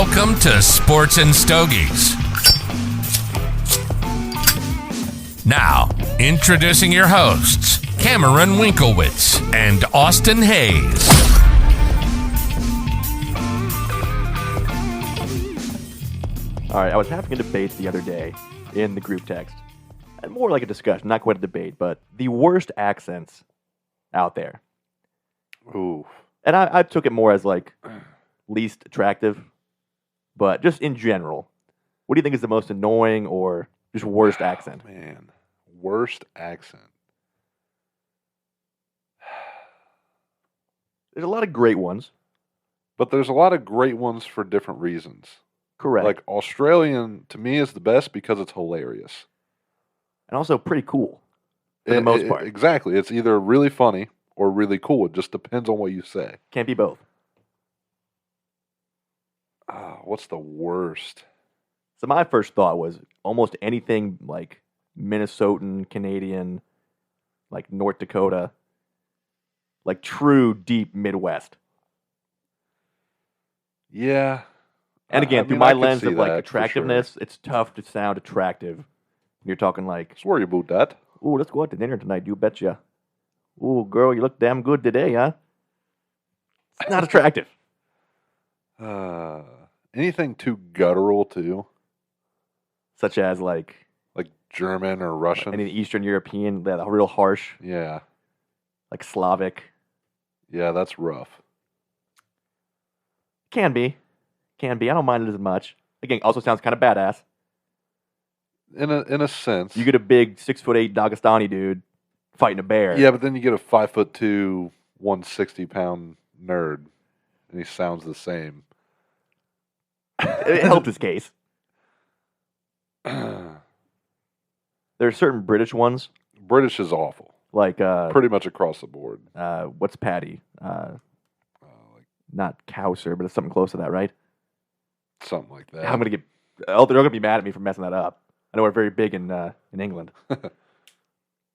Welcome to Sports and Stogies. Now, introducing your hosts, Cameron Winkowitz and Austin Hayes. All right, I was having a debate the other day in the group text, and more like a discussion, not quite a debate, but the worst accents out there. Ooh. And I took it more as like least attractive, but just in general, what do you think is the most annoying or just worst accent? Man, worst accent. There's a lot of great ones. But there's a lot of great ones for different reasons. Correct. Like Australian, to me, is the best because it's hilarious. And also pretty cool for the most part. Exactly. It's either really funny or really cool. It just depends on what you say. Can't be both. What's the worst? So my first thought was almost anything like Minnesotan, Canadian, like North Dakota, like true deep Midwest. Yeah. And again, through I my could lens see of like that, for attractiveness, sure. it's tough to sound attractive when you're talking like, Sorry about that. "Ooh, let's go out to dinner tonight, you betcha. Ooh, girl, you look damn good today, huh?" It's not attractive. Anything too guttural, too. Such as like Like German or Russian. any Eastern European, that real harsh, Yeah. like Slavic. Yeah, that's rough. Can be. I don't mind it as much. Again, also sounds kind of badass. In a sense. You get a big 6'8" Dagestani dude fighting a bear. Yeah, but then you get a 5'2", 160-pound nerd, and he sounds the same. It helped his case. There are certain British ones, British is awful, like pretty much across the board. what's Patty? Like Not Cowser, but it's something close to that, right? something like that. I'm gonna get. Oh, they're gonna be mad at me for messing that up. I know we're very big in England.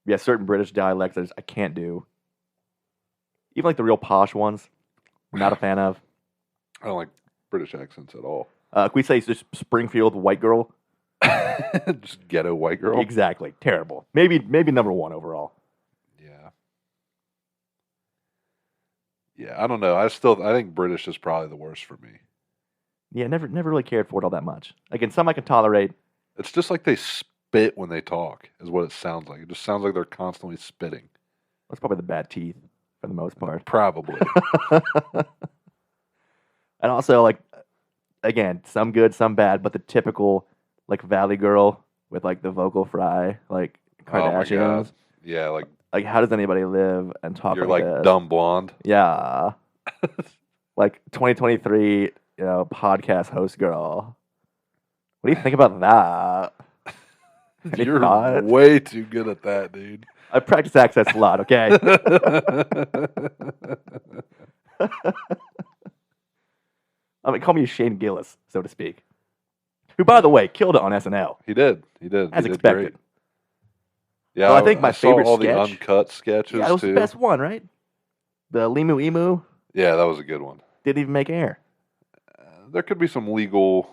Yeah, certain British dialects I can't do. Even like the real posh ones, I'm not a fan of. I don't like British accents at all. Can we say it's just Springfield white girl? Just ghetto white girl. Exactly, terrible. Maybe number one overall. Yeah, I don't know. I think British is probably the worst for me. Yeah, never really cared for it all that much. Again, some I can tolerate. It's just like they spit when they talk, is what it sounds like. It just sounds like they're constantly spitting. That's probably the bad teeth for the most part. Probably. And also, like, again, some good, some bad, but the typical, like, Valley girl with, like, the vocal fry, like, Oh my God. Kardashians. Yeah, like Like, how does anybody live and talk you're like like this? dumb blonde. Yeah. Like, 2023, podcast host girl. What do you think about that? Any You're thoughts? way too good at that, dude. I practice accents a lot, okay? I mean, call me Shane Gillis, so to speak. Who, by the way, killed it on SNL. He did. As He did expected. great. Yeah, Well, I think my saw favorite all sketch- the uncut sketches Yeah, that was too. the best one, right? The Limu Emu Yeah, that was a good one. didn't even make air. There could be some legal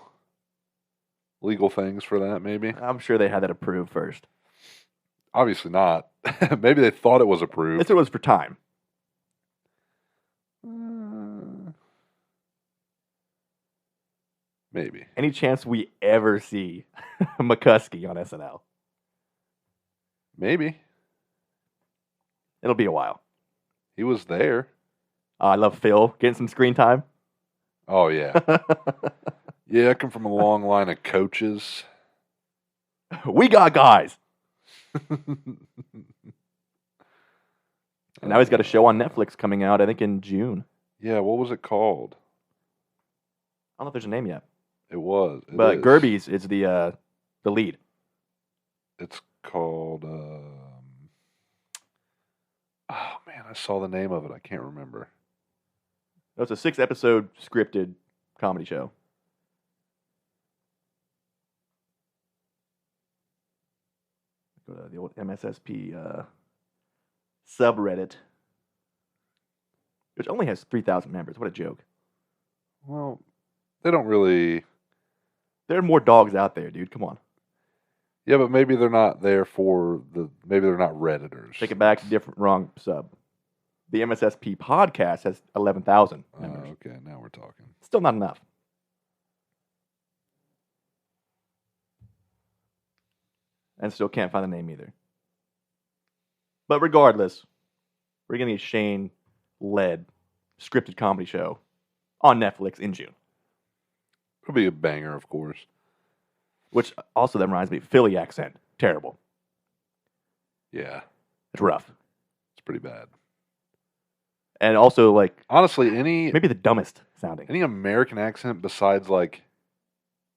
things for that, maybe. I'm sure they had that approved first. Obviously not. Maybe they thought it was approved. This was for time. Maybe. Any chance we ever see McCuskey on SNL? Maybe. It'll be a while. He was there. I love Phil getting some screen time. Oh, yeah. Yeah, I come from a long line of coaches. We got guys. And now he's got a show on Netflix coming out, I think, in June. Yeah, what was it called? I don't know if there's a name yet. It was. It But is. Gerby's is the lead. It's called... Oh, man, I saw the name of it. I can't remember. It's a 6-episode scripted comedy show. Go to the old MSSP subreddit, which only has 3,000 members. What a joke. Well, They don't really. There are more dogs out there, dude. Come on. Yeah, but maybe they're not there for the. Maybe they're not Redditors. Take it back. Wrong sub. The MSSP podcast has 11,000 members. Okay, now we're talking. Still not enough. And still can't find the name either. But regardless, we're going to get Shane-led scripted comedy show on Netflix in June. It'll be a banger, of course. Which also then reminds me, Philly accent, terrible. Yeah, It's rough. it's pretty bad. And also, like, Honestly, any maybe the dumbest sounding. American accent besides like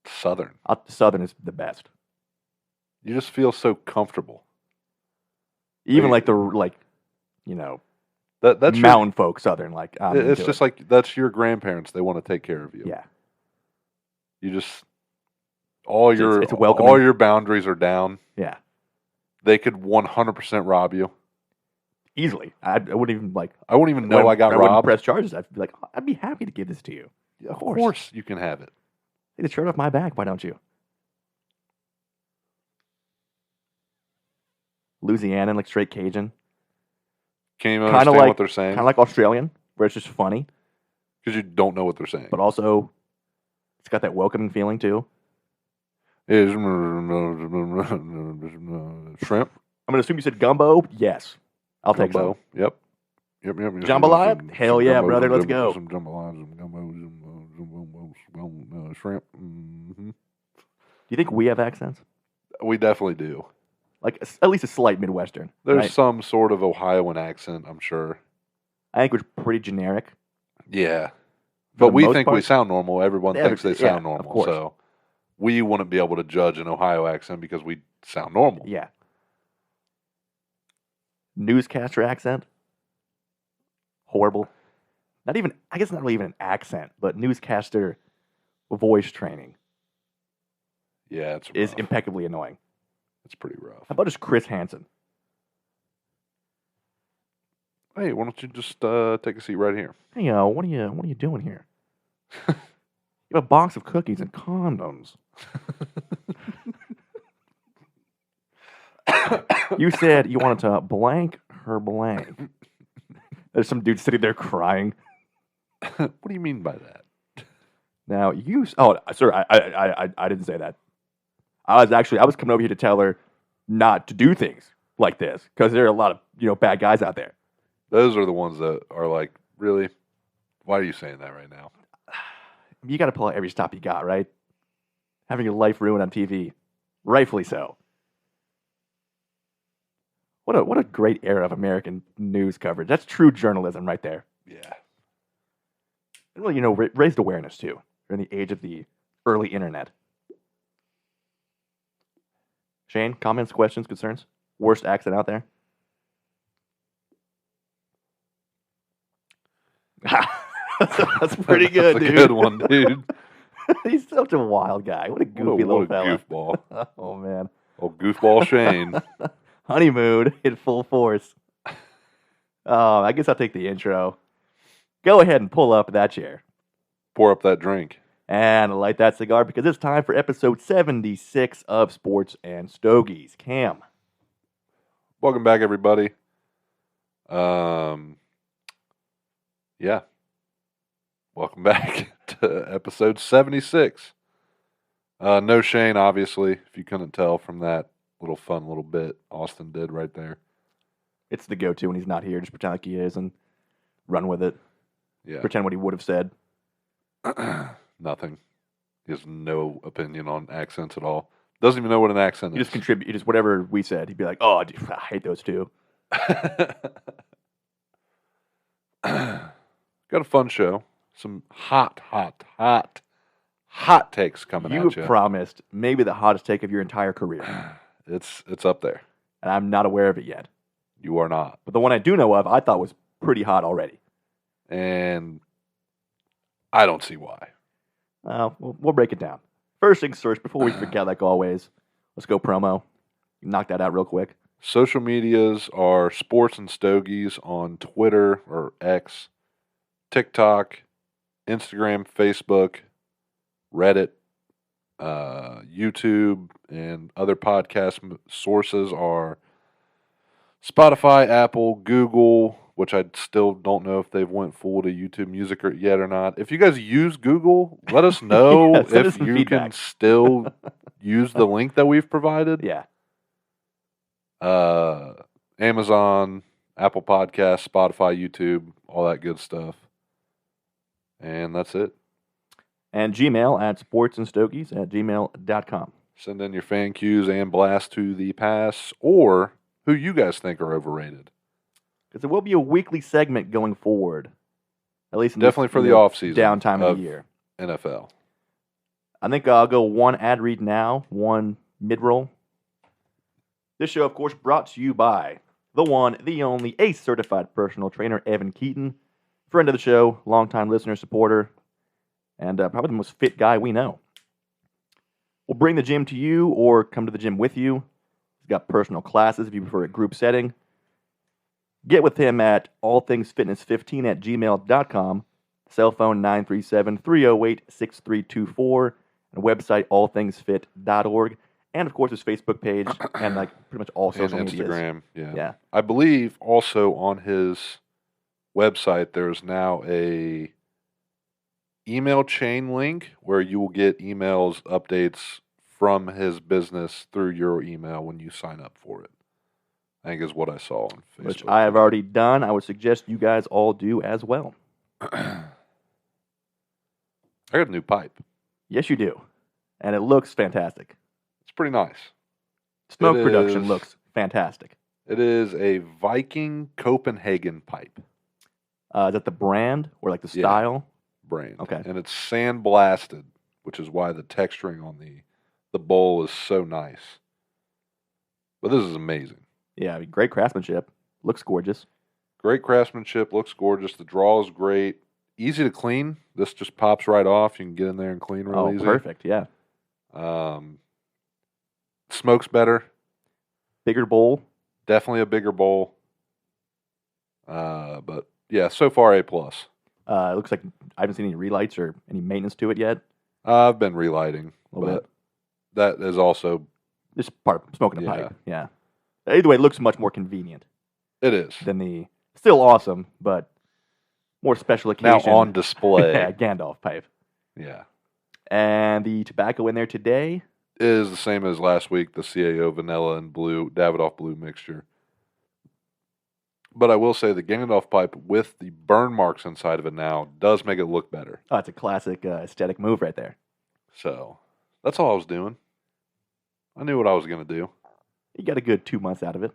Southern, Southern is the best. you just feel so comfortable. Even Like- that's mountain folk Southern. Like, It's just like that's your grandparents. They want to take care of you. yeah. You just all it's welcoming. all your boundaries are down. Yeah. They could 100% rob you. Easily. I wouldn't even like. I wouldn't even know I got wouldn't robbed. press charges. I'd be like, I'd be happy to give this to you. Of course you can have it. Take the shirt off my back. Why don't you? Louisiana, like straight Cajun. Can't even Kinda understand like- what they're saying Kind of like Australian, where it's just funny, because you don't know what they're saying. but also it's got that welcoming feeling too. Is shrimp I'm gonna assume you said gumbo. Yes, I'll take some. gumbo? Yep. Jambalaya? Some Hell yeah, gumbo, brother, some let's gumbo, go. Some jambalaya, some gumbo, some shrimp. Mm-hmm. Do you think we have accents? We definitely do. Like at least a slight Midwestern. There's right? some sort of Ohioan accent, I'm sure. I think we're pretty generic. Yeah. For But the we most think we part. sound normal. Everyone Yeah, thinks they yeah, sound of normal. course. So we wouldn't be able to judge an Ohio accent because we sound normal. Yeah. Newscaster accent. Horrible. Not even. I guess not really even an accent, but newscaster voice training Yeah, it's is rough. impeccably annoying. It's pretty rough. How about just Chris Hansen? Hey, why don't you just take a seat right here? Hey, what are you doing here? You have a box of cookies and condoms. You said you wanted to blank her blank. There's some dude sitting there crying. What do you mean by that? Now sir, I didn't say that. I was coming over here to tell her not to do things like this because there are a lot of bad guys out there. Those are the ones that are like, really? Why are you saying that right now? You got to pull out every stop you got, right? Having your life ruined on TV, rightfully so. What a great era of American news coverage. That's true journalism right there. Yeah. And really, raised awareness too. We're in the age of the early internet. Shane, comments, questions, concerns? Worst accent out there? That's pretty good, That's a dude. good one, dude. He's such a wild guy. What a goofy little what a fella. goofball. Oh, man. Oh, goofball Shane. Honeymoon in full force. I guess I'll take the intro. Go ahead and pull up that chair. Pour up that drink. And light that cigar because it's time for episode 76 of Sports and Stogies. Cam. Welcome back, everybody. Yeah. Welcome back to episode 76. No Shane, obviously, if you couldn't tell from that little fun little bit Austin did right there. It's the go-to when he's not here. Just pretend like he is and run with it. Yeah. Pretend what he would have said. Nothing. He has no opinion on accents at all. Doesn't even know what an accent You is. just contribute. You just whatever we said. He'd be like, "Oh, dude, I hate those two." Got a fun show. Some hot takes coming You at you. promised maybe the hottest take of your entire career, It's up there. and I'm not aware of it yet. You are not. But the one I do know of, I thought was pretty hot already. And I don't see why. We'll break it down. First things first, before we forget, like always, let's go promo. Knock that out real quick. Social medias are Sports and Stogies on Twitter or X, TikTok, Instagram, Facebook, Reddit, YouTube, and other podcast sources are Spotify, Apple, Google, which I still don't know if they've went full to YouTube Music yet or not. If you guys use Google, let us know Yeah, send us if some you feedback. can still use the link that we've provided. Yeah. Amazon, Apple Podcasts, Spotify, YouTube, all that good stuff. And that's it. And Gmail at sportsandstogies@gmail.com. Send in your fan cues and blast to the pass, or who you guys think are overrated. Because there will be a weekly segment going forward. At least in Definitely for the off-season downtime of of the year. NFL. I think I'll go one ad read now, one mid-roll. This show, of course, brought to you by the one, the only, ACE-certified personal trainer, Evan Keaton. Friend of the show, longtime listener, supporter, and probably the most fit guy we know. We'll bring the gym to you or come to the gym with you. He's got personal classes if you prefer a group setting. Get with him at allthingsfitness15@gmail.com, cell phone 937-308-6324, and website allthingsfit.org, and of course his Facebook page and like pretty much all social And media. Instagram, yeah. Yeah. I believe also on his website there's now a email chain link where you will get emails, updates from his business through your email when you sign up for it. I think is what I saw on Facebook. Which I have already done. I would suggest you guys all do as well. I got a new pipe. Yes, you do. And it looks fantastic. It's pretty nice. Smoke It production is- looks fantastic. It is a Viking Copenhagen pipe Is that the brand or like the Yeah. style? brand. Okay. And it's sandblasted, which is why the texturing on the bowl is so nice. But this is amazing. Yeah, I mean, great craftsmanship. Looks gorgeous. Great craftsmanship, looks gorgeous. The draw is great. Easy to clean. This just pops right off. You can get in there and clean real easy. Perfect. Yeah. Smokes better. Bigger bowl. Definitely a bigger bowl. But yeah, so far A+. It looks like I haven't seen any relights or any maintenance to it yet. I've been relighting, A little but that is also, Just part of smoking a Yeah. pipe. Yeah. Either way, it looks much more convenient it is. than the still awesome, but more special Now occasion. on display. yeah, Gandalf pipe. Yeah. And the tobacco in there today. Is the same as last week, the CAO vanilla and blue, Davidoff blue mixture. But I will say the Gandalf pipe with the burn marks inside of it now does make it look better. Oh, it's a classic aesthetic move right there. So that's all I was doing. I knew what I was going to do. You got a good 2 months out of it.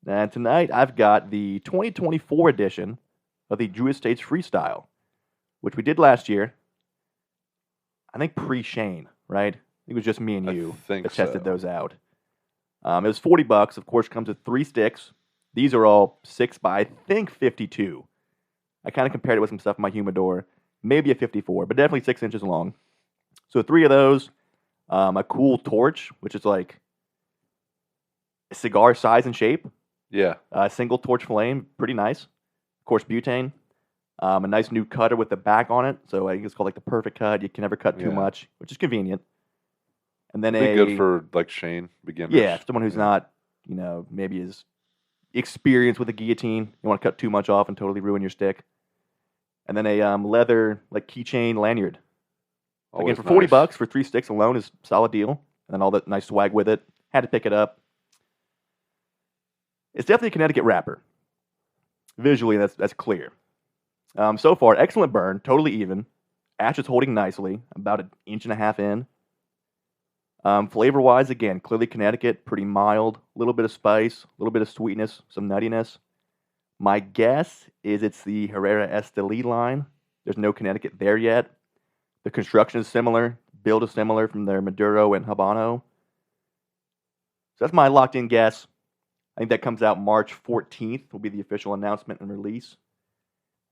And tonight I've got the 2024 edition of the Drew Estates Freestyle, which we did last year. I think pre-Shane, right? I think it was just me and I you think that tested so. those out. It was $40. Of course, comes with 3 sticks. These are all 6 by, I think, 52. I kind of compared it with some stuff in my humidor. Maybe a 54, but definitely 6 inches long. So 3 of those. A cool torch, which is like a cigar size and shape. Yeah. A single torch flame, pretty nice. Of course, butane. A nice new cutter with the back on it. So I think it's called like the perfect cut. You can never cut too Yeah. much, which is convenient. And then Be good for like Shane beginners. yeah, someone who's Yeah. not, maybe as experienced with a guillotine. You want to cut too much off and totally ruin your stick. And then a leather like keychain lanyard. Again, Always for $40 nice. for 3 sticks alone is a solid deal. And then all that nice swag with it. Had to pick it up. It's definitely a Connecticut wrapper. Visually, that's clear. So far, excellent burn, totally even. Ash is holding nicely, about 1.5 inches in. Flavor-wise, again, clearly Connecticut, pretty mild. A little bit of spice, a little bit of sweetness, some nuttiness. My guess is it's the Herrera Esteli line. There's no Connecticut there yet. The construction is similar. Build is similar from their Maduro and Habano. So that's my locked-in guess. I think that comes out March 14th will be the official announcement and release.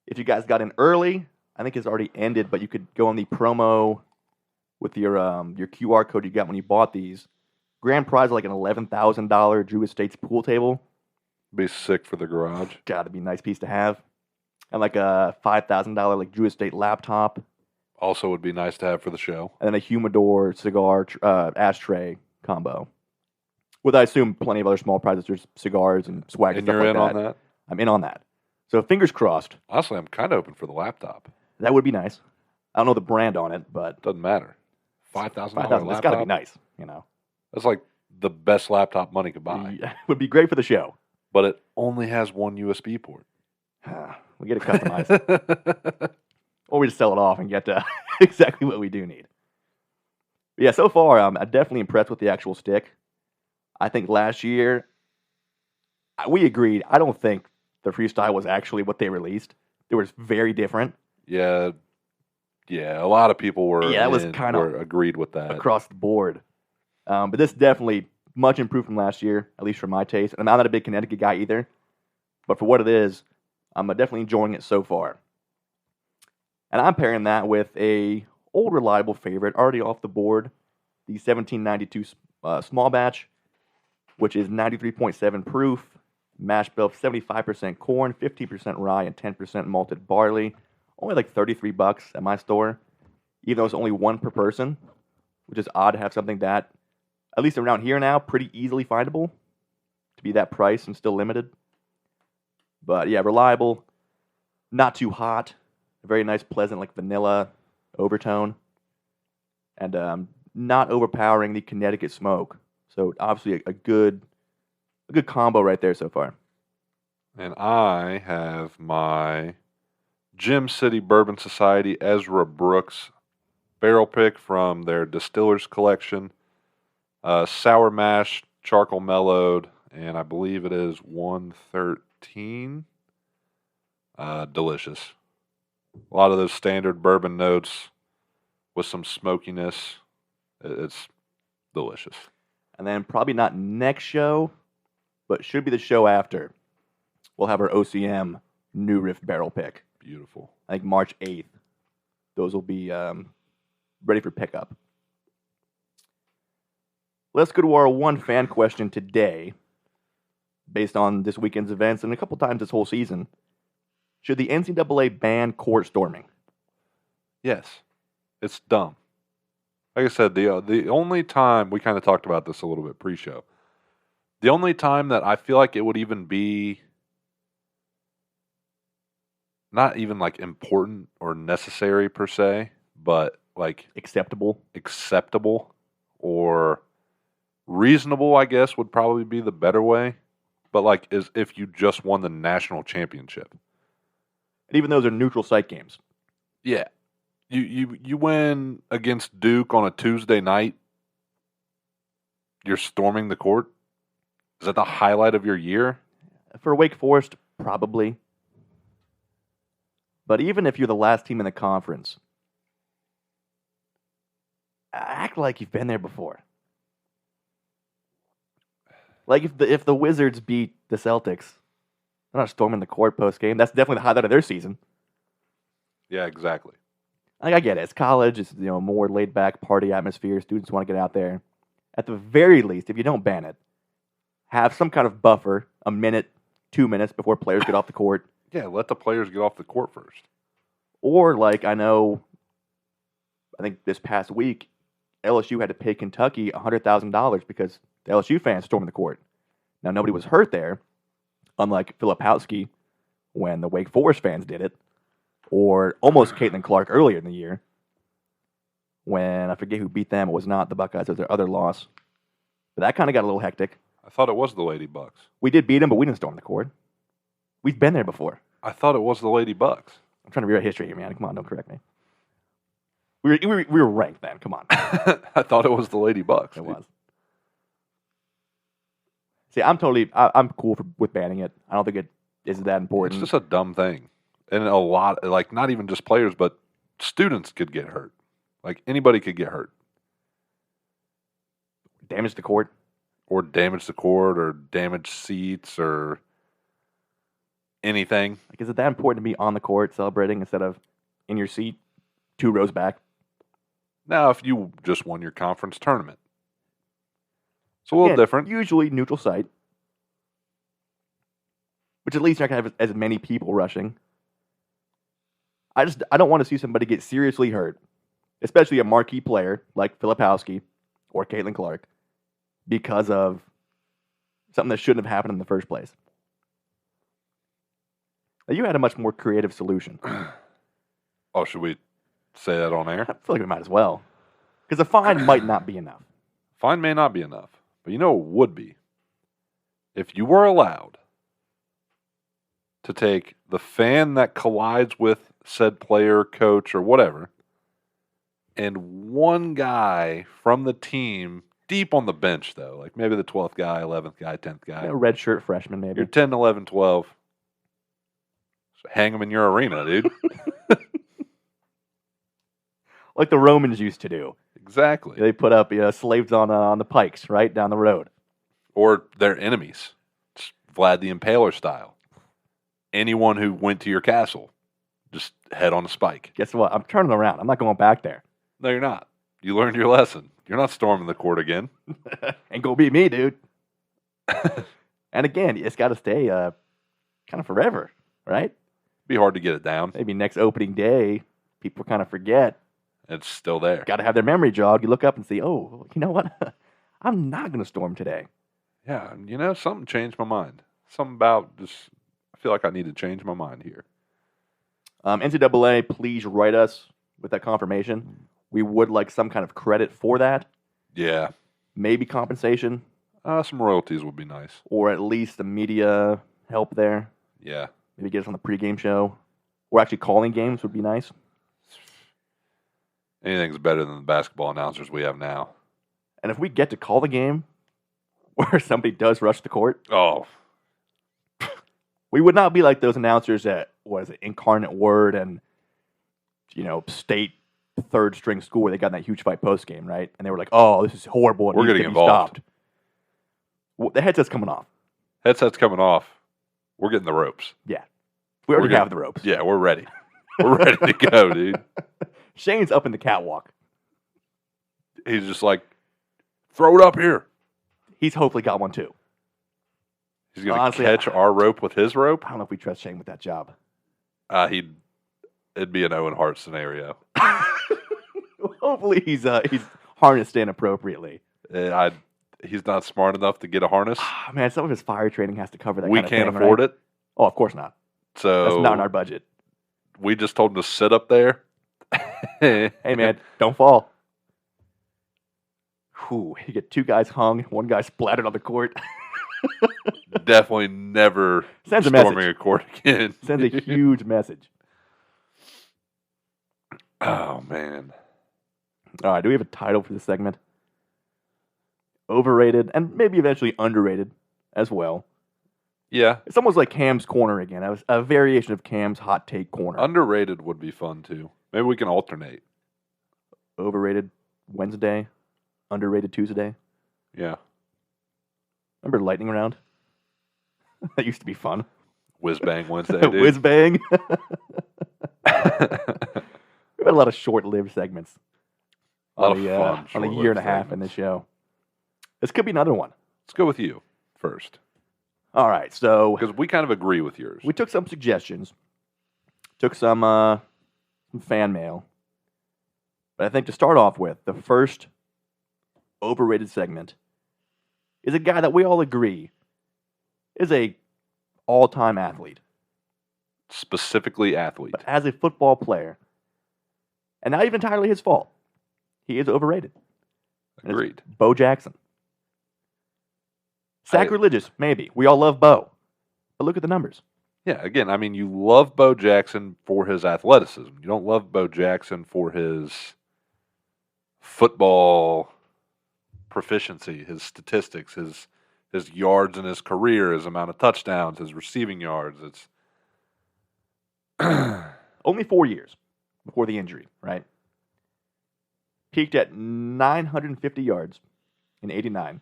If you guys got in early, I think it's already ended, but you could go on the promo with your QR code you got when you bought these. Grand prize like an $11,000 Drew Estates pool table. Be sick for the garage. God, that'd be a nice piece to have. And like a $5,000 like Drew Estate laptop. Also would be nice to have for the show. And then a humidor cigar ashtray combo. With, I assume, plenty of other small prizes. There's cigars and swag And stuff you're like in that. on that? I'm in on that. So fingers crossed. Honestly, I'm kind of open for the laptop. That would be nice. I don't know the brand on it, but Doesn't matter. $5,000 laptop. That's got to be nice, you know. That's like the best laptop money could buy. Yeah, would be great for the show. But it only has one USB port. We get it customized. Or we just sell it off and get exactly what we do need. But yeah, so far, I'm definitely impressed with the actual stick. I think last year, we agreed. I don't think the Freestyle was actually what they released. It was very different. Yeah, a lot of people were agreed with that. Across the board. But this definitely much improved from last year, at least for my taste. And I'm not a big Connecticut guy either. But for what it is, I'm definitely enjoying it so far. And I'm pairing that with a old reliable favorite already off the board, the 1792 small batch, which is 93.7 proof, mash bill of 75% corn, 15% rye, and 10% malted barley. Only like $33 at my store, even though it's only one per person, which is odd to have something that, at least around here now, pretty easily findable to be that price and still limited. But yeah, reliable, not too hot, a very nice, pleasant, like vanilla overtone, and not overpowering the Connecticut smoke. So obviously a good combo right there so far. And I have my Gym City Bourbon Society Ezra Brooks barrel pick from their Distillers Collection. Sour mash, charcoal mellowed, and I believe it is 113. Delicious. A lot of those standard bourbon notes with some smokiness. It's delicious. And then probably not next show, but should be the show after. We'll have our OCM New Riff barrel pick. Beautiful. I think March 8th. Those will be ready for pickup. Let's go to our one fan question today, based on this weekend's events and a couple times this whole season. Should the NCAA ban court storming? Yes. It's dumb. Like I said, the only time, we kind of talked about this a little bit pre-show, the only time that I feel like it would even be not even like important or necessary per se, but like Acceptable or reasonable, I guess, would probably be the better way. But like, is if you just won the national championship. And even those are neutral site games. Yeah. You win against Duke on a Tuesday night, you're storming the court? Is that the highlight of your year? For Wake Forest, probably. But even if you're the last team in the conference, act like you've been there before. Like if the Wizards beat the Celtics, they're not storming the court post game. That's definitely the highlight of their season. Yeah, exactly. Like, I get it. It's college. It's more laid back party atmosphere. Students want to get out there. At the very least, if you don't ban it, have some kind of buffer, a minute, 2 minutes before players get off the court. Yeah, let the players get off the court first. Or like I think this past week, LSU had to pay Kentucky $100,000 because the LSU fans stormed the court. Now nobody was hurt there, unlike Filipowski when the Wake Forest fans did it, or almost Caitlin Clark earlier in the year when I forget who beat them. It was not the Buckeyes; it was their other loss. But that kind of got a little hectic. I thought it was the Lady Bucks. We did beat them, but we didn't storm the court. We've been there before. I thought it was the Lady Bucks. I'm trying to rewrite history here, man. Come on, don't correct me. We were ranked then. Come on. I thought it was the Lady Bucks. It was. See, I'm cool with banning it. I don't think it is that important. It's just a dumb thing. And a lot, like, not even just players, but students could get hurt. Like, anybody could get hurt. Damage the court. Or damage the court, or damage seats, or anything. Like, is it that important to be on the court celebrating instead of in your seat 2 rows back? Now, if you just won your conference tournament. It's a little different. Usually neutral site. Which at least you're not going to have as many people rushing. I don't want to see somebody get seriously hurt especially a marquee player like Filipowski or Caitlin Clark, because of something that shouldn't have happened in the first place. Now, you had a much more creative solution. Oh, should we say that on air? I feel like we might as well. Because a fine might not be enough. Fine may not be enough, but you know what would be? If you were allowed to take the fan that collides with said player, coach, or whatever, and one guy from the team, deep on the bench though, like maybe the 12th guy, 11th guy, 10th guy. A red shirt freshman, maybe. You're 10, 11, 12. So hang them in your arena, dude. Like the Romans used to do. Exactly. They put up slaves on the pikes, right, down the road. Or their enemies. It's Vlad the Impaler style. Anyone who went to your castle, just head on a spike. Guess what? I'm turning around. I'm not going back there. No, you're not. You learned your lesson. You're not storming the court again. Ain't gonna be me, dude. And again, it's got to stay kind of forever, right? Be hard to get it down. Maybe next opening day, people kind of forget. It's still there. Got to have their memory jogged. You look up and see, oh, you know what? I'm not going to storm today. Yeah, you know, something changed my mind. Something about just, I feel like I need to change my mind here. NCAA, please write us with that confirmation. We would like some kind of credit for that. Yeah. Maybe compensation. Some royalties would be nice. Or at least the media help there. Yeah. Maybe get us on the pregame show. Or actually calling games would be nice. Anything's better than the basketball announcers we have now. And if we get to call the game where somebody does rush the court, Oh, we would not be like those announcers at, what is it, Incarnate Word and, state third string school where they got in that huge fight post game, right? And they were like, oh, this is horrible. We're getting involved. Stopped. Well, the headset's coming off. Headset's coming off. We're getting the ropes. Yeah. We already have the ropes. Yeah, we're ready. We're ready to go, dude. Shane's up in the catwalk. He's just like, throw it up here. He's hopefully got one too. He's going to catch our rope with his rope. I don't know if we trust Shane with that job. It'd be an Owen Hart scenario. Hopefully he's harnessed in appropriately. He's not smart enough to get a harness. Man, some of his fire training has to cover that. We kind of can't thing, afford right? it. Oh, of course not. So that's not in our budget. We just told him to sit up there. Hey, man, don't fall. Whew, you get two guys hung, one guy splattered on the court. Definitely never Sends a storming message. a court again. Sends a huge message. Oh, man. All right, do we have a title for this segment? Overrated, and maybe eventually underrated as well. Yeah. It's almost like Cam's Corner again. A variation of Cam's Hot Take Corner. Underrated would be fun, too. Maybe we can alternate. Overrated Wednesday, underrated Tuesday. Yeah. Remember Lightning Round? That used to be fun. Whiz Bang Wednesday, dude. Whiz Bang. We've had a lot of short-lived segments. A lot of fun. On a year and a half in this show. This could be another one. Let's go with you first. All right, so Because we kind of agree with yours. we took some suggestions, took some fan mail, but I think to start off with, the first overrated segment is a guy that we all agree is a all-time athlete, Specifically athlete. but as a football player, and not even entirely his fault, he is overrated. And it's Agreed. Bo Jackson. Sacrilegious, maybe. We all love Bo. But look at the numbers. Yeah, again, I mean, you love Bo Jackson for his athleticism. You don't love Bo Jackson for his football proficiency, his statistics, his yards in his career, his amount of touchdowns, his receiving yards. It's Only 4 years before the injury, right? Peaked at 950 yards in 89.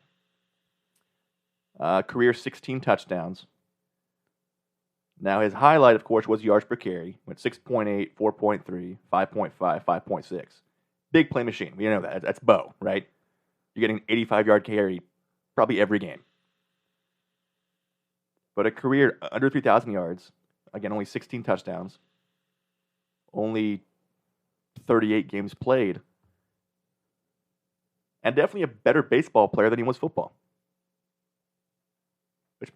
Career 16 touchdowns. Now, his highlight, of course, was yards per carry. Went 6.8, 4.3, 5.5, 5.6. Big play machine. We know that. That's Bo, right? You're getting an 85-yard carry probably every game. But a career under 3,000 yards. Again, only 16 touchdowns. Only 38 games played. And definitely a better baseball player than he was football.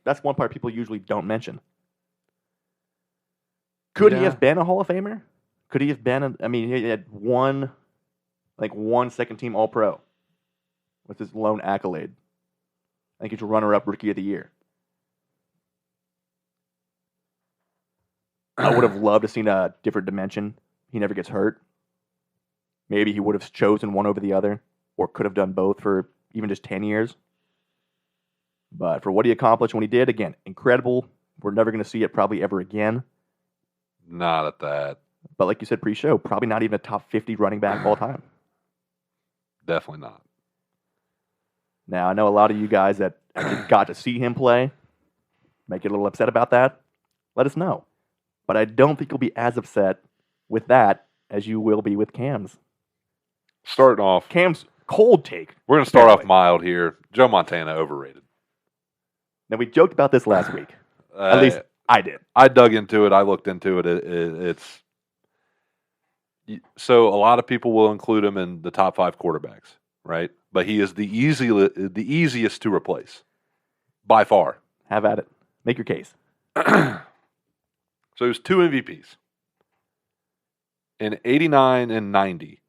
That's one part people usually don't mention. Could he have been a Hall of Famer? Could he have been? He had one second-team All-Pro. What's his lone accolade? I think he's a runner-up Rookie of the Year. I would have loved to have seen a different dimension. He never gets hurt. Maybe he would have chosen one over the other, or could have done both for even just 10 years. But for what he accomplished when he did, again, incredible. We're never going to see it probably ever again. Not at that. But like you said pre-show, probably not even a top 50 running back all time. Definitely not. Now, I know a lot of you guys that actually got to see him play might get a little upset about that. Let us know. But I don't think you'll be as upset with that as you will be with Cam's. Starting off. Cam's cold take. We're going to start off mild here. Joe Montana, overrated. Now, we joked about this last week. At least I did. I dug into it. I looked into it. It's so a lot of people will include him in the top 5 quarterbacks, right? But he is the easiest to replace by far. Have at it. Make your case. So he was 2 MVPs in 89 and 90.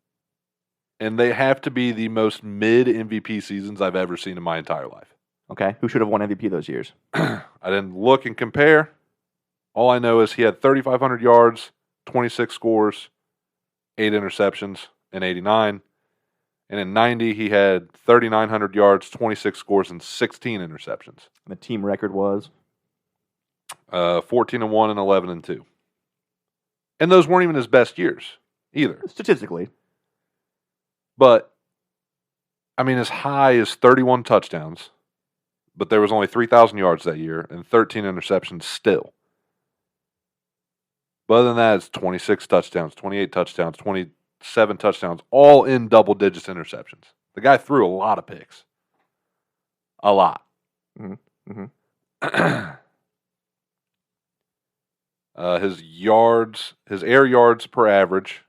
And they have to be the most mid MVP seasons I've ever seen in my entire life. Okay. Who should have won MVP those years? I didn't look and compare. All I know is he had 3,500 yards, 26 scores, 8 interceptions in 89. And in 90, he had 3,900 yards, 26 scores, and 16 interceptions. And the team record was? 14-1 and 11-2. And those weren't even his best years either. Statistically. But, his high is 31 touchdowns, but there was only 3,000 yards that year and 13 interceptions still. But other than that, it's 26 touchdowns, 28 touchdowns, 27 touchdowns, all in double digits interceptions. The guy threw a lot of picks. A lot. Mm-hmm. His air yards per average,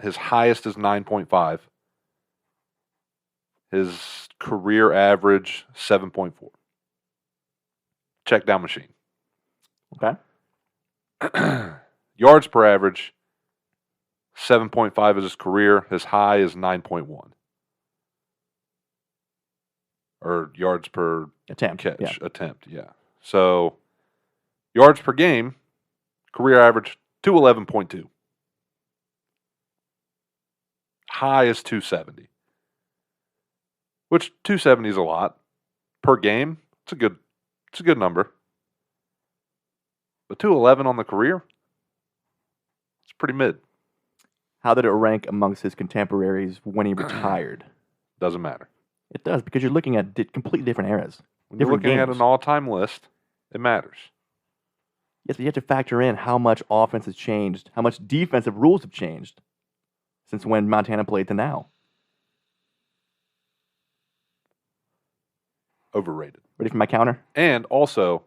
his highest is 9.5. His career average, 7.4. Check down machine. Okay. Yards per average, 7.5 is his career. His high is 9.1. Or yards per attempt. Yeah. So, yards per game, career average, 211.2. High is 270. Which 270 is a lot per game. It's a good number. But 211 on the career, it's pretty mid. How did it rank amongst his contemporaries when he retired? Doesn't matter. It does, because you're looking at completely different eras. When you're looking at an all-time list, it matters. Yes, but you have to factor in how much offense has changed, how much defensive rules have changed since when Montana played to now. Overrated. Ready for my counter? And also,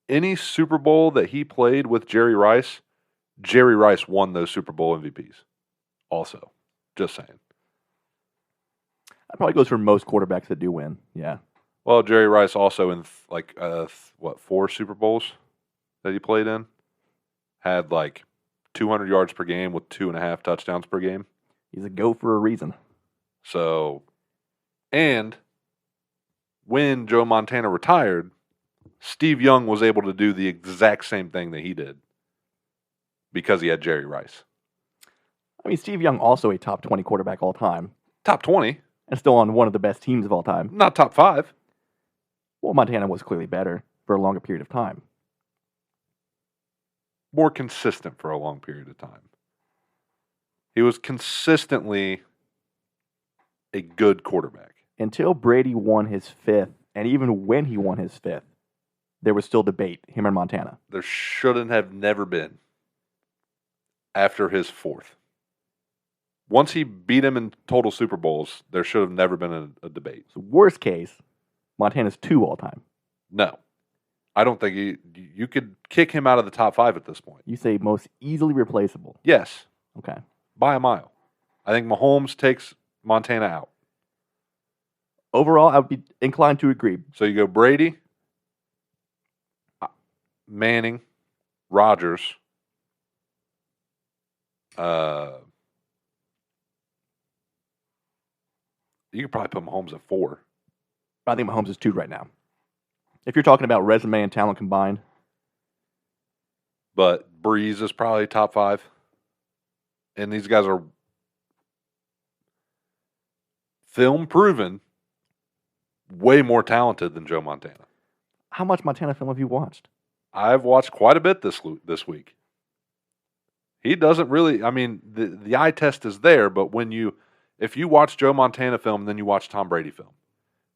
any Super Bowl that he played with Jerry Rice won those Super Bowl MVPs. Also, just saying. That probably goes for most quarterbacks that do win. Yeah. Well, Jerry Rice also in 4 Super Bowls that he played in had 200 yards per game with 2.5 touchdowns per game. He's a GOAT for a reason. So, and when Joe Montana retired, Steve Young was able to do the exact same thing that he did because he had Jerry Rice. Steve Young also a top 20 quarterback all time. Top 20? And still on one of the best teams of all time. Not top 5. Well, Montana was clearly better for a longer period of time. More consistent for a long period of time. He was consistently a good quarterback. Until Brady won his 5th, and even when he won his 5th, there was still debate, him and Montana. There shouldn't have never been after his 4th. Once he beat him in total Super Bowls, there should have never been a debate. So worst case, Montana's 2 all time. No. I don't think you could kick him out of the top 5 at this point. You say most easily replaceable. Yes, Okay. by a mile. I think Mahomes takes Montana out. Overall, I would be inclined to agree. So you go Brady, Manning, Rodgers. You could probably put Mahomes at 4. I think Mahomes is 2 right now. If you're talking about resume and talent combined. But Breeze is probably top 5. And these guys are film proven way more talented than Joe Montana. How much Montana film have you watched? I've watched quite a bit this week. He doesn't really, I mean, the eye test is there, but if you watch Joe Montana film, then you watch Tom Brady film.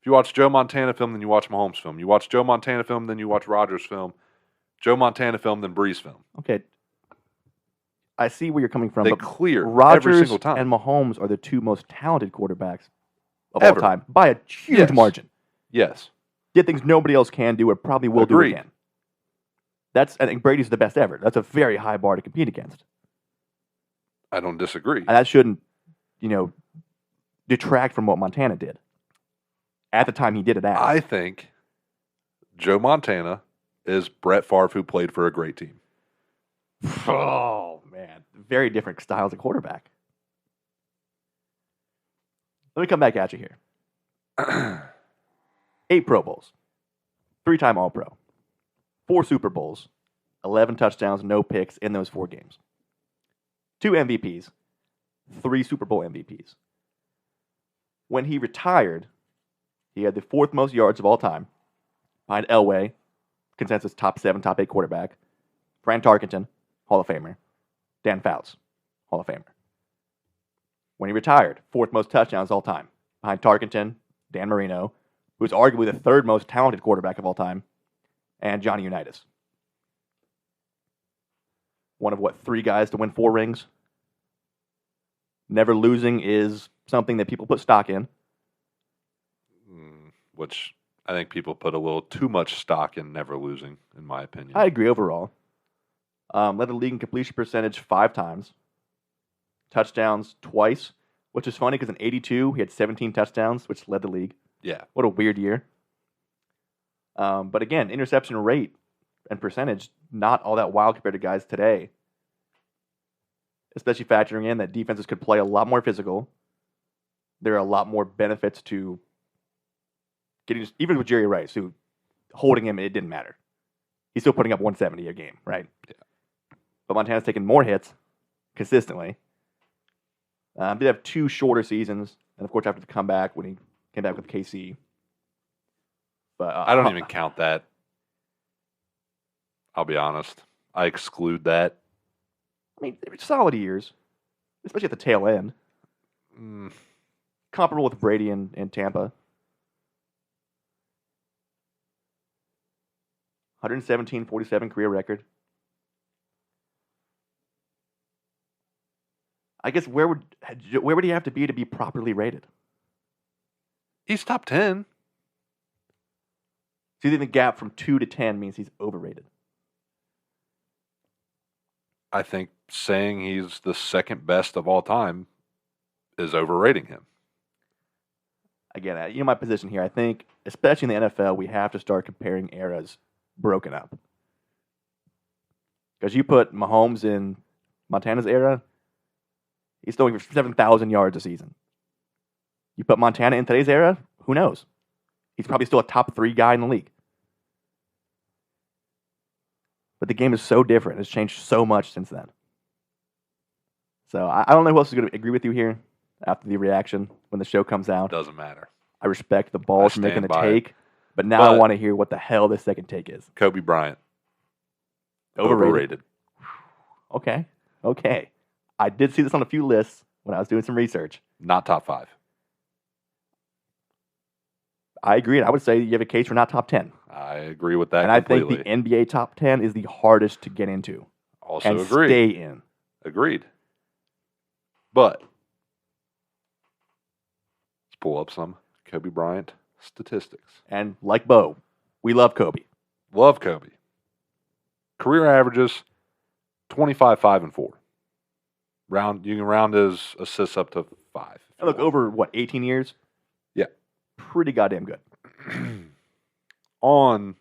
If you watch Joe Montana film, then you watch Mahomes film. You watch Joe Montana film, then you watch Rodgers film. Joe Montana film, then Breeze film. Okay. I see where you're coming from. They but clear Rodgers every single time. and Mahomes are the 2 most talented quarterbacks of Ever. all time by a huge Yes. margin. Yes. Did things nobody else can do or probably will Agreed. do again. I think Brady's the best ever. That's a very high bar to compete against. I don't disagree. And that shouldn't, detract from what Montana did. At the time he did it as. I think Joe Montana is Brett Favre who played for a great team. Oh, man. Very different styles of quarterback. Let me come back at you here. 8 Pro Bowls. 3-time All-Pro. 4 Super Bowls. 11 touchdowns, no picks in those 4 games. 2 MVPs. 3 Super Bowl MVPs. When he retired, he had the 4th most yards of all time, behind Elway, consensus top 7, top 8 quarterback, Fran Tarkenton, Hall of Famer, Dan Fouts, Hall of Famer. When he retired, 4th most touchdowns all time, behind Tarkenton, Dan Marino, who's arguably the 3rd most talented quarterback of all time, and Johnny Unitas. One of 3 guys to win 4 rings? Never losing is something that people put stock in. Which I think people put a little too much stock in never losing, in my opinion. I agree overall. Led the league in completion percentage 5 times. Touchdowns twice, which is funny because in 82, he had 17 touchdowns, which led the league. Yeah. What a weird year. But again, interception rate and percentage, not all that wild compared to guys today. Especially factoring in that defenses could play a lot more physical. There are a lot more benefits to getting, even with Jerry Rice, who holding him, it didn't matter. He's still putting up 170 a game, right? Yeah. But Montana's taken more hits consistently. Did have 2 shorter seasons, and of course after the comeback when he came back with KC. But I don't even count that. I'll be honest. I exclude that. I mean, they were solid years, especially at the tail end. Comparable with Brady and Tampa. 117-47 career record. I guess where would he have to be properly rated? He's top 10. So you think the gap from 2 to 10 means he's overrated? I think saying he's the 2nd best of all time is overrating him. Again, my position here. I think, especially in the NFL, we have to start comparing eras broken up. Because you put Mahomes in Montana's era, he's throwing for 7,000 yards a season. You put Montana in today's era, who knows? He's probably still a top 3 guy in the league. But the game is so different. It's changed so much since then. So I don't know who else is going to agree with you here after the reaction when the show comes out. Doesn't matter. I respect the balls for making the stand by take, but now I want to hear what the hell the second take is. Kobe Bryant. Overrated. Okay. I did see this on a few lists when I was doing some research. Not top 5. I agree, and I would say you have a case for not top 10. I agree with that And completely. I think the NBA top 10 is the hardest to get into. Also and agree. stay in. Agreed. But let's pull up some Kobe Bryant statistics. And like Bo, we love Kobe. Love Kobe. Career averages 25, 5, and 4. You can round his assists up to 5. And look, over, 18 years? Yeah. Pretty goddamn good. On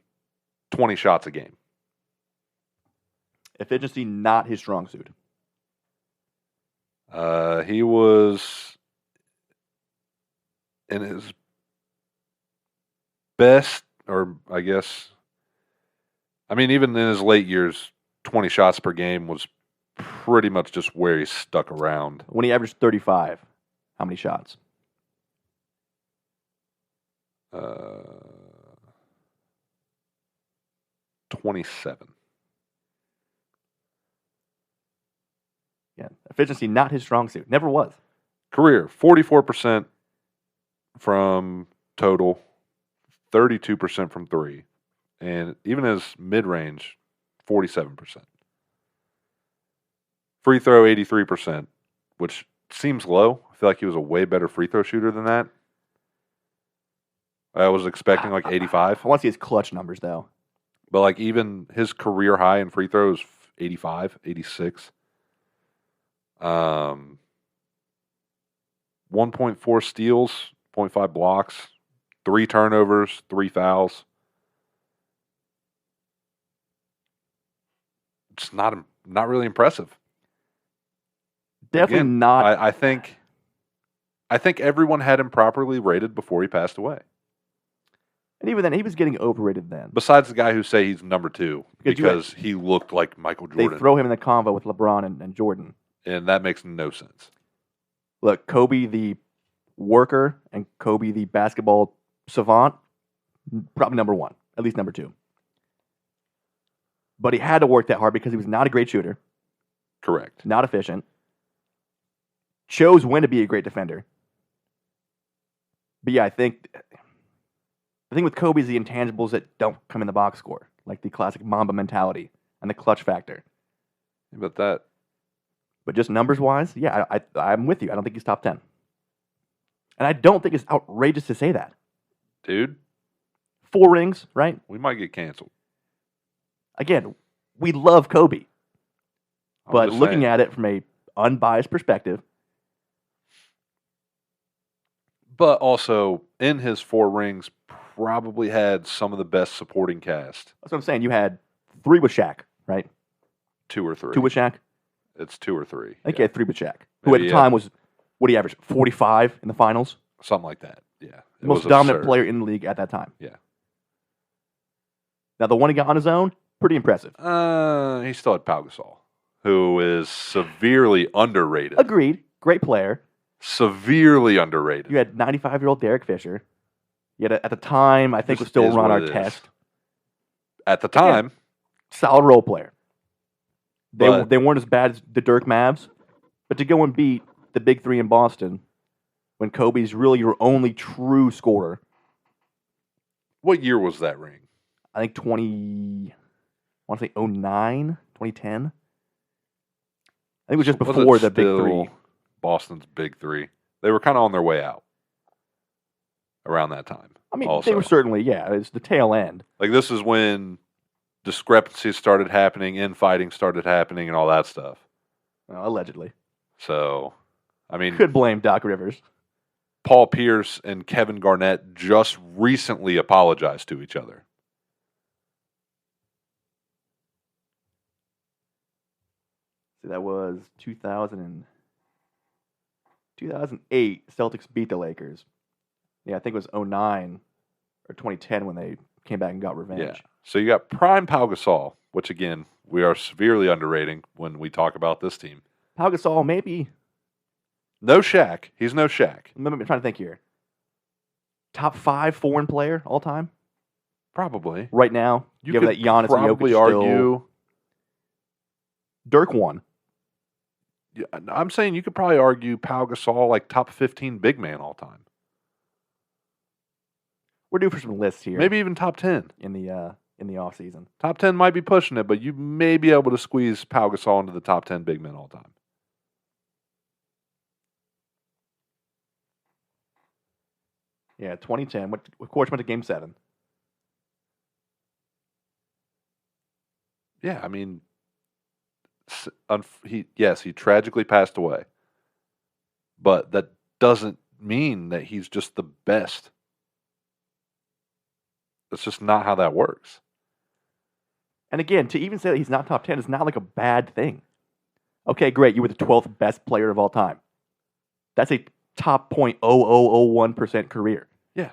20 shots a game. Efficiency, not his strong suit. He was in his best, or I guess, even in his late years, 20 shots per game was pretty much just where he stuck around. When he averaged 35, how many shots? 27. Yeah, efficiency, not his strong suit. Never was. Career, 44% from total, 32% from 3, and even his mid-range, 47%. Free throw, 83%, which seems low. I feel like he was a way better free throw shooter than that. I was expecting like 85. I want to see his clutch numbers, though. But like even his career high in free throws, 85, 86. 1.4 steals, 0.5 blocks, 3 turnovers, 3 fouls. It's not really impressive. Definitely Again, not. I think everyone had him properly rated before he passed away. And even then, he was getting overrated then. Besides the guy who say he's number 2 because he looked like Michael Jordan. They throw him in the convo with LeBron and Jordan. And that makes no sense. Look, Kobe the worker and Kobe the basketball savant, probably number 1, at least number 2. But he had to work that hard because he was not a great shooter. Correct. Not efficient. Chose when to be a great defender. But yeah, I think the thing with Kobe is the intangibles that don't come in the box score, like the classic Mamba mentality and the clutch factor. But just numbers-wise, yeah, I'm with you. I don't think he's top 10. And I don't think it's outrageous to say that. Dude. 4 rings, right? We might get canceled. Again, we love Kobe. But looking at it from a unbiased perspective. But also, in his 4 rings, probably had some of the best supporting cast. That's what I'm saying. You had 3 with Shaq, right? 2 or 3. 2 with Shaq? It's 2 or 3. I think he had 3 with Shaq. Who at the time was, what did he average? 45 in the finals? Something like that, yeah. The most dominant player in the league at that time. Yeah. Now, the one he got on his own, pretty impressive. He still had Pau Gasol, who is severely underrated. Agreed. Great player. Severely underrated. You had 95-year-old Derek Fisher. You had, at the time, I think was still Ron Artest. At the time. Solid role player. They weren't as bad as the Dirk Mavs, but to go and beat the Big Three in Boston when Kobe's really your only true scorer. What year was that ring? I think I want to say 09, 2010. I think it was just before the Big Three. Boston's Big Three. They were kind of on their way out around that time. They were certainly, it's the tail end. Like, this is when discrepancies started happening, infighting started happening, and all that stuff. Well, allegedly. So, could blame Doc Rivers. Paul Pierce and Kevin Garnett just recently apologized to each other. See, that was 2008. Celtics beat the Lakers. Yeah, I think it was 09 or 2010 when they came back and got revenge. Yeah. So you got prime Pau Gasol, which again, we are severely underrating when we talk about this team. Pau Gasol, maybe. No Shaq. He's no Shaq. I'm trying to think here. Top 5 foreign player all time? Probably. Right now, you have could that Giannis probably Jokic argue. Dirk won. Yeah, I'm saying you could probably argue Pau Gasol like top 15 big man all time. We're due for some lists here. Maybe even top 10 in the off season. Top 10 might be pushing it, but you may be able to squeeze Pau Gasol into the top 10 big men all time. Yeah, 2010. Of course, went to Game 7. Yeah, I mean, he tragically passed away, but that doesn't mean that he's just the best. That's just not how that works. And again, to even say that he's not top 10 is not like a bad thing. Okay, great. You were the 12th best player of all time. That's a top 0.0001% career. Yeah.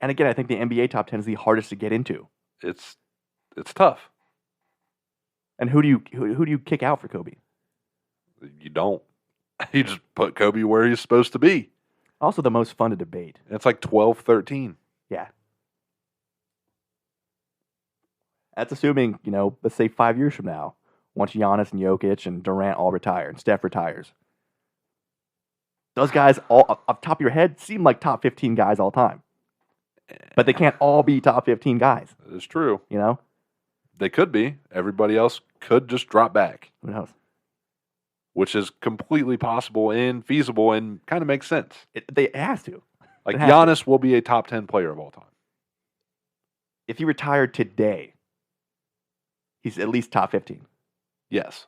And again, I think the NBA top 10 is the hardest to get into. It's tough. And who do you kick out for Kobe? You don't. You just put Kobe where he's supposed to be. Also the most fun to debate. It's like 12-13. Yeah. That's assuming, let's say 5 years from now, once Giannis and Jokic and Durant all retire and Steph retires. Those guys all, off the top of your head, seem like top 15 guys all time. But they can't all be top 15 guys. That is true. They could be. Everybody else could just drop back. Who knows? Which is completely possible and feasible and kind of makes sense. They has to. Like Giannis will be a top 10 player of all time. If he retired today, he's at least top 15. Yes.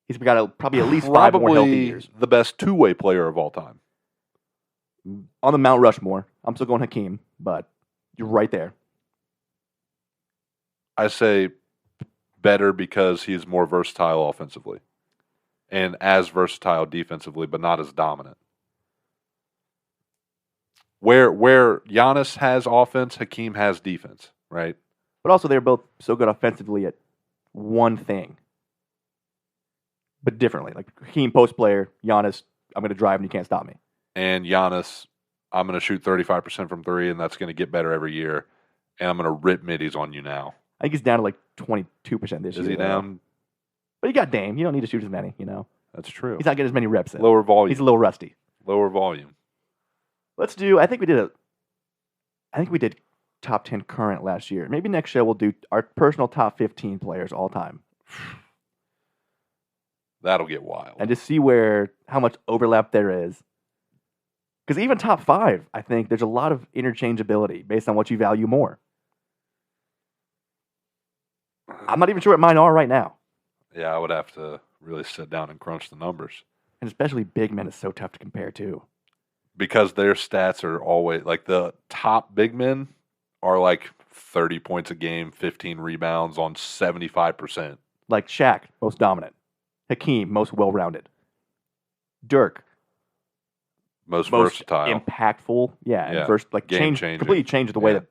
He's got probably at least 5 more healthy years. The best two-way player of all time. On the Mount Rushmore, I'm still going Hakeem, but you're right there. I say better because he's more versatile offensively and as versatile defensively, but not as dominant. Where Giannis has offense, Hakeem has defense, right? But also they're both so good offensively at one thing, but differently. Like Hakeem, post player, Giannis, I'm going to drive and you can't stop me. And Giannis, I'm going to shoot 35% from three, and that's going to get better every year. And I'm going to rip middies on you now. I think he's down to like 22% this year. Is he down? But you got Dame. You don't need to shoot as many, That's true. He's not getting as many reps in. Lower volume. He's a little rusty. Lower volume. Let's do, I think we did top 10 current last year. Maybe next show we'll do our personal top 15 players all time. That'll get wild. And just see how much overlap there is. Because even top 5, I think there's a lot of interchangeability based on what you value more. I'm not even sure what mine are right now. Yeah, I would have to really sit down and crunch the numbers. And especially big men is so tough to compare too. Because their stats are always, like the top big men are like 30 points a game, 15 rebounds on 75%. Like Shaq, most dominant. Hakeem, most well-rounded. Dirk, Most versatile. Impactful. Yeah. Yeah. And first, completely changed the way that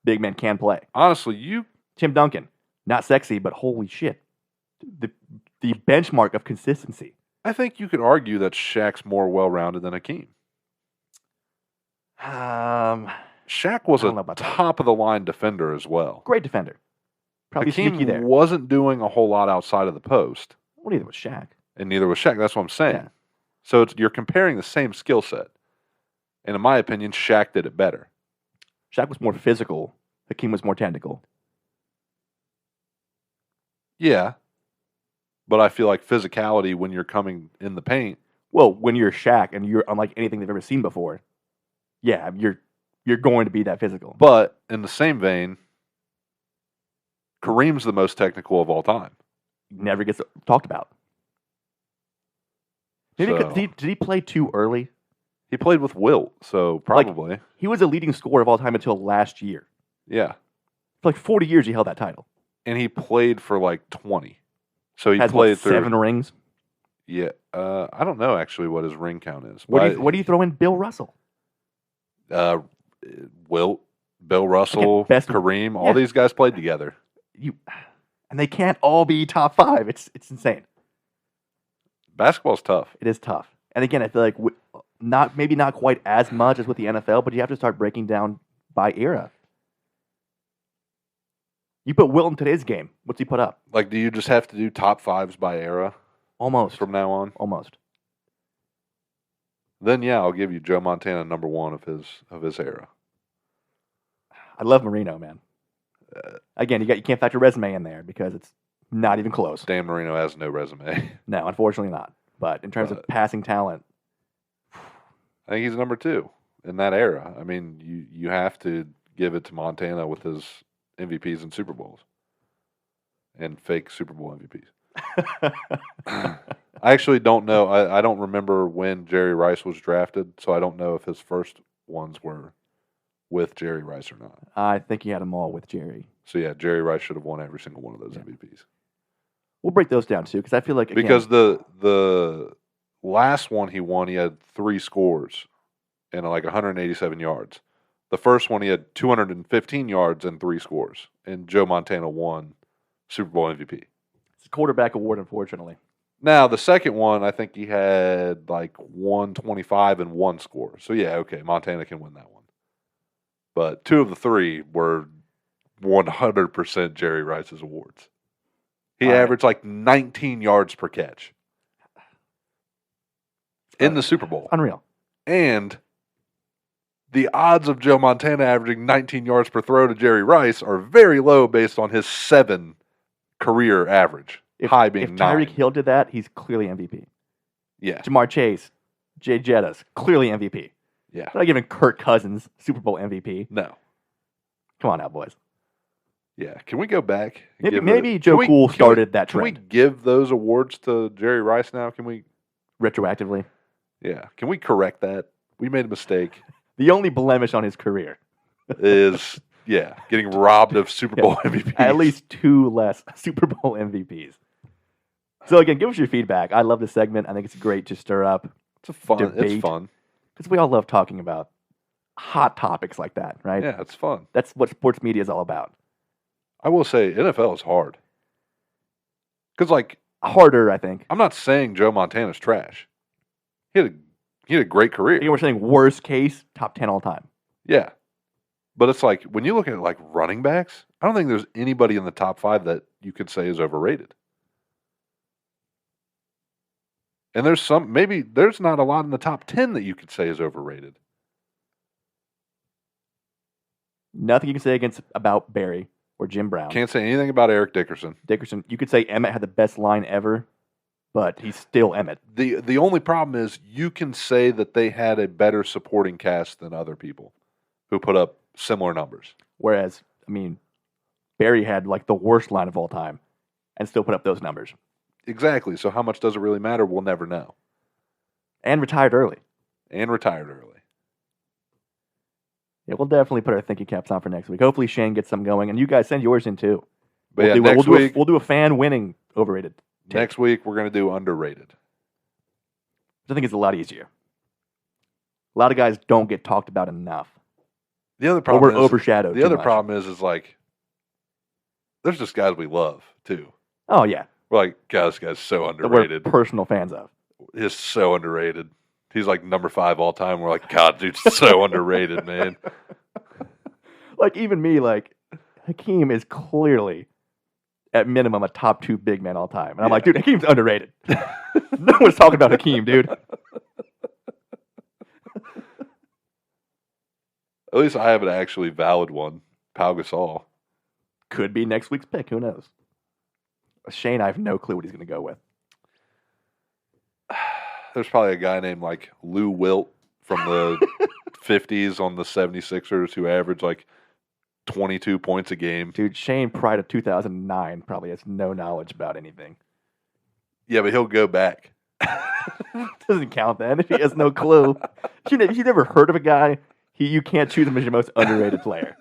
big men can play. Honestly, Tim Duncan, not sexy, but holy shit. The benchmark of consistency. I think you could argue that Shaq's more well-rounded than Hakeem. Shaq was a top-of-the-line defender as well. Great defender. Probably sneaky there. Hakeem wasn't doing a whole lot outside of the post. Well, neither was Shaq. And neither was Shaq. That's what I'm saying. Yeah. So you're comparing the same skill set. And in my opinion, Shaq did it better. Shaq was more physical. Hakeem was more technical. Yeah. But I feel like physicality when you're coming in the paint. Well, when you're Shaq and you're unlike anything they've ever seen before, yeah, you're going to be that physical. But in the same vein, Kareem's the most technical of all time. Never gets talked about. Maybe did he play too early? He played with Wilt, so probably. Like, he was a leading scorer of all time until last year. Yeah. For like 40 years he held that title. And he played for like 20. So he Has played through 7 rings? Yeah. I don't know actually what his ring count is. What do you throw in Bill Russell? Wilt, Bill Russell, Kareem, all these guys played together. And they can't all be top 5. It's insane. Basketball's tough. It is tough. And again, I feel like maybe not quite as much as with the NFL, but you have to start breaking down by era. You put Wilt in today's game. What's he put up? Like, do you just have to do top 5s by era? Almost. From now on? Almost. Then, yeah, I'll give you Joe Montana number 1 of his era. I love Marino, man. Again, you can't factor resume in there because it's not even close. Dan Marino has no resume. No, unfortunately not. But in terms of passing talent, I think he's number 2 in that era. I mean, you have to give it to Montana with his MVPs and Super Bowls. and fake Super Bowl MVPs. I actually don't know. I don't remember when Jerry Rice was drafted, so I don't know if his first ones were with Jerry Rice or not. I think he had them all with Jerry. So yeah, Jerry Rice should have won every single one of those Yeah. MVPs. We'll break those down too, because I feel like again, Because the last one he won, he had 3 scores and like 187 yards. The first one he had 215 yards and 3 scores, and Joe Montana won Super Bowl MVP. it's a quarterback award, unfortunately. Now the second one, I think he had like 125 and 1 score. So yeah, okay, Montana can win that one. But 2 of the 3 were 100% Jerry Rice's awards. He All right. averaged like 19 yards per catch in the Super Bowl. Unreal. And the odds of Joe Montana averaging 19 yards per throw to Jerry Rice are very low based on his 7 career average. High being if 9. Tyreek Hill did that, he's clearly MVP. Yeah. Jamar Chase, Jay Jettas, clearly MVP. Yeah. I'm not giving Kirk Cousins Super Bowl MVP. No. Come on now, boys. Yeah. Can we go back? And Maybe Joe Cool started that Can we trend give those awards to Jerry Rice now? Can we? retroactively. Yeah. Can we correct that? We made a mistake. The only blemish on his career. Is getting robbed of Super Bowl MVPs. At least 2 less Super Bowl MVPs. So again, give us your feedback. I love this segment. I think it's great to stir up It's fun. debate. It's fun. because we all love talking about hot topics like that, right? Yeah, it's fun. That's what sports media is all about. I will say NFL is hard. Because, like, Harder, I think. I'm not saying Joe Montana's trash. He had a great career. Again, we're saying worst case, top 10 all time. Yeah. But it's like, when you look at, like, running backs, I don't think there's anybody in the top 5 that you could say is overrated. And there's not a lot in the top 10 that you could say is overrated. Nothing you can say about Barry or Jim Brown. Can't say anything about Eric Dickerson. Dickerson, you could say Emmett had the best line ever, but he's still Emmett. The only problem is you can say that they had a better supporting cast than other people who put up similar numbers. Whereas, I mean, Barry had like the worst line of all time and still put up those numbers. Exactly. So how much does it really matter? We'll never know. And retired early. And retired early. Yeah, we'll definitely put our thinking caps on for next week. Hopefully Shane gets some going, and you guys send yours in too. But We'll next week, we'll do a fan winning overrated. take, next week we're going to do underrated. which I think is a lot easier. A lot of guys don't get talked about enough. The other Or problem we're is, overshadowed. the too other much. problem is like, there's just guys we love too. Oh yeah, We're like, God, this guy's so that we're underrated. personal fans of. He's so underrated. He's like number 5 all time. We're like, God, dude's so underrated, man. Like even me, like Hakeem is clearly at minimum a top 2 big man all time, and I'm like, dude, Hakeem's underrated. No one's talking about Hakeem, dude. At least I have an actually valid one. Pau Gasol. Could be next week's pick. Who knows? Shane, I have no clue what he's going to go with. There's probably a guy named like Lou Wilt from the 50s on the 76ers who averaged like 22 points a game. Dude, Shane, prior to 2009, probably has no knowledge about anything. Yeah, but he'll go back. Doesn't count then if he has no clue. If you've never heard of a guy, you can't choose him as your most underrated player.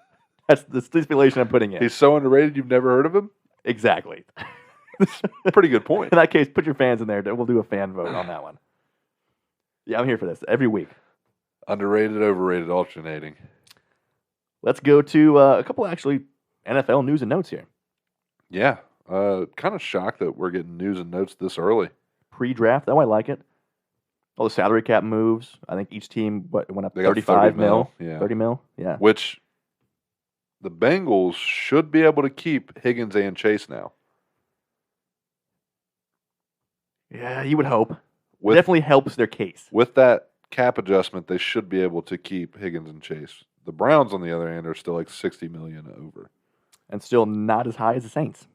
That's the stipulation I'm putting in. He's so underrated you've never heard of him? Exactly. Pretty good point. In that case, put your fans in there. We'll do a fan vote on that one. Yeah, I'm here for this every week. Underrated, overrated, alternating. Let's go to a couple actually NFL news and notes here. Yeah. Kind of shocked that we're getting news and notes this early. Pre-draft, though, I like it. All the salary cap moves. I think each team went up They got 35 30 mil. Yeah. 30 mil? Yeah. Which the Bengals should be able to keep Higgins and Chase now. Yeah, you would hope. With, Definitely helps their case. with that cap adjustment, they should be able to keep Higgins and Chase. The Browns, on the other hand, are still like $60 million over. And still not as high as the Saints.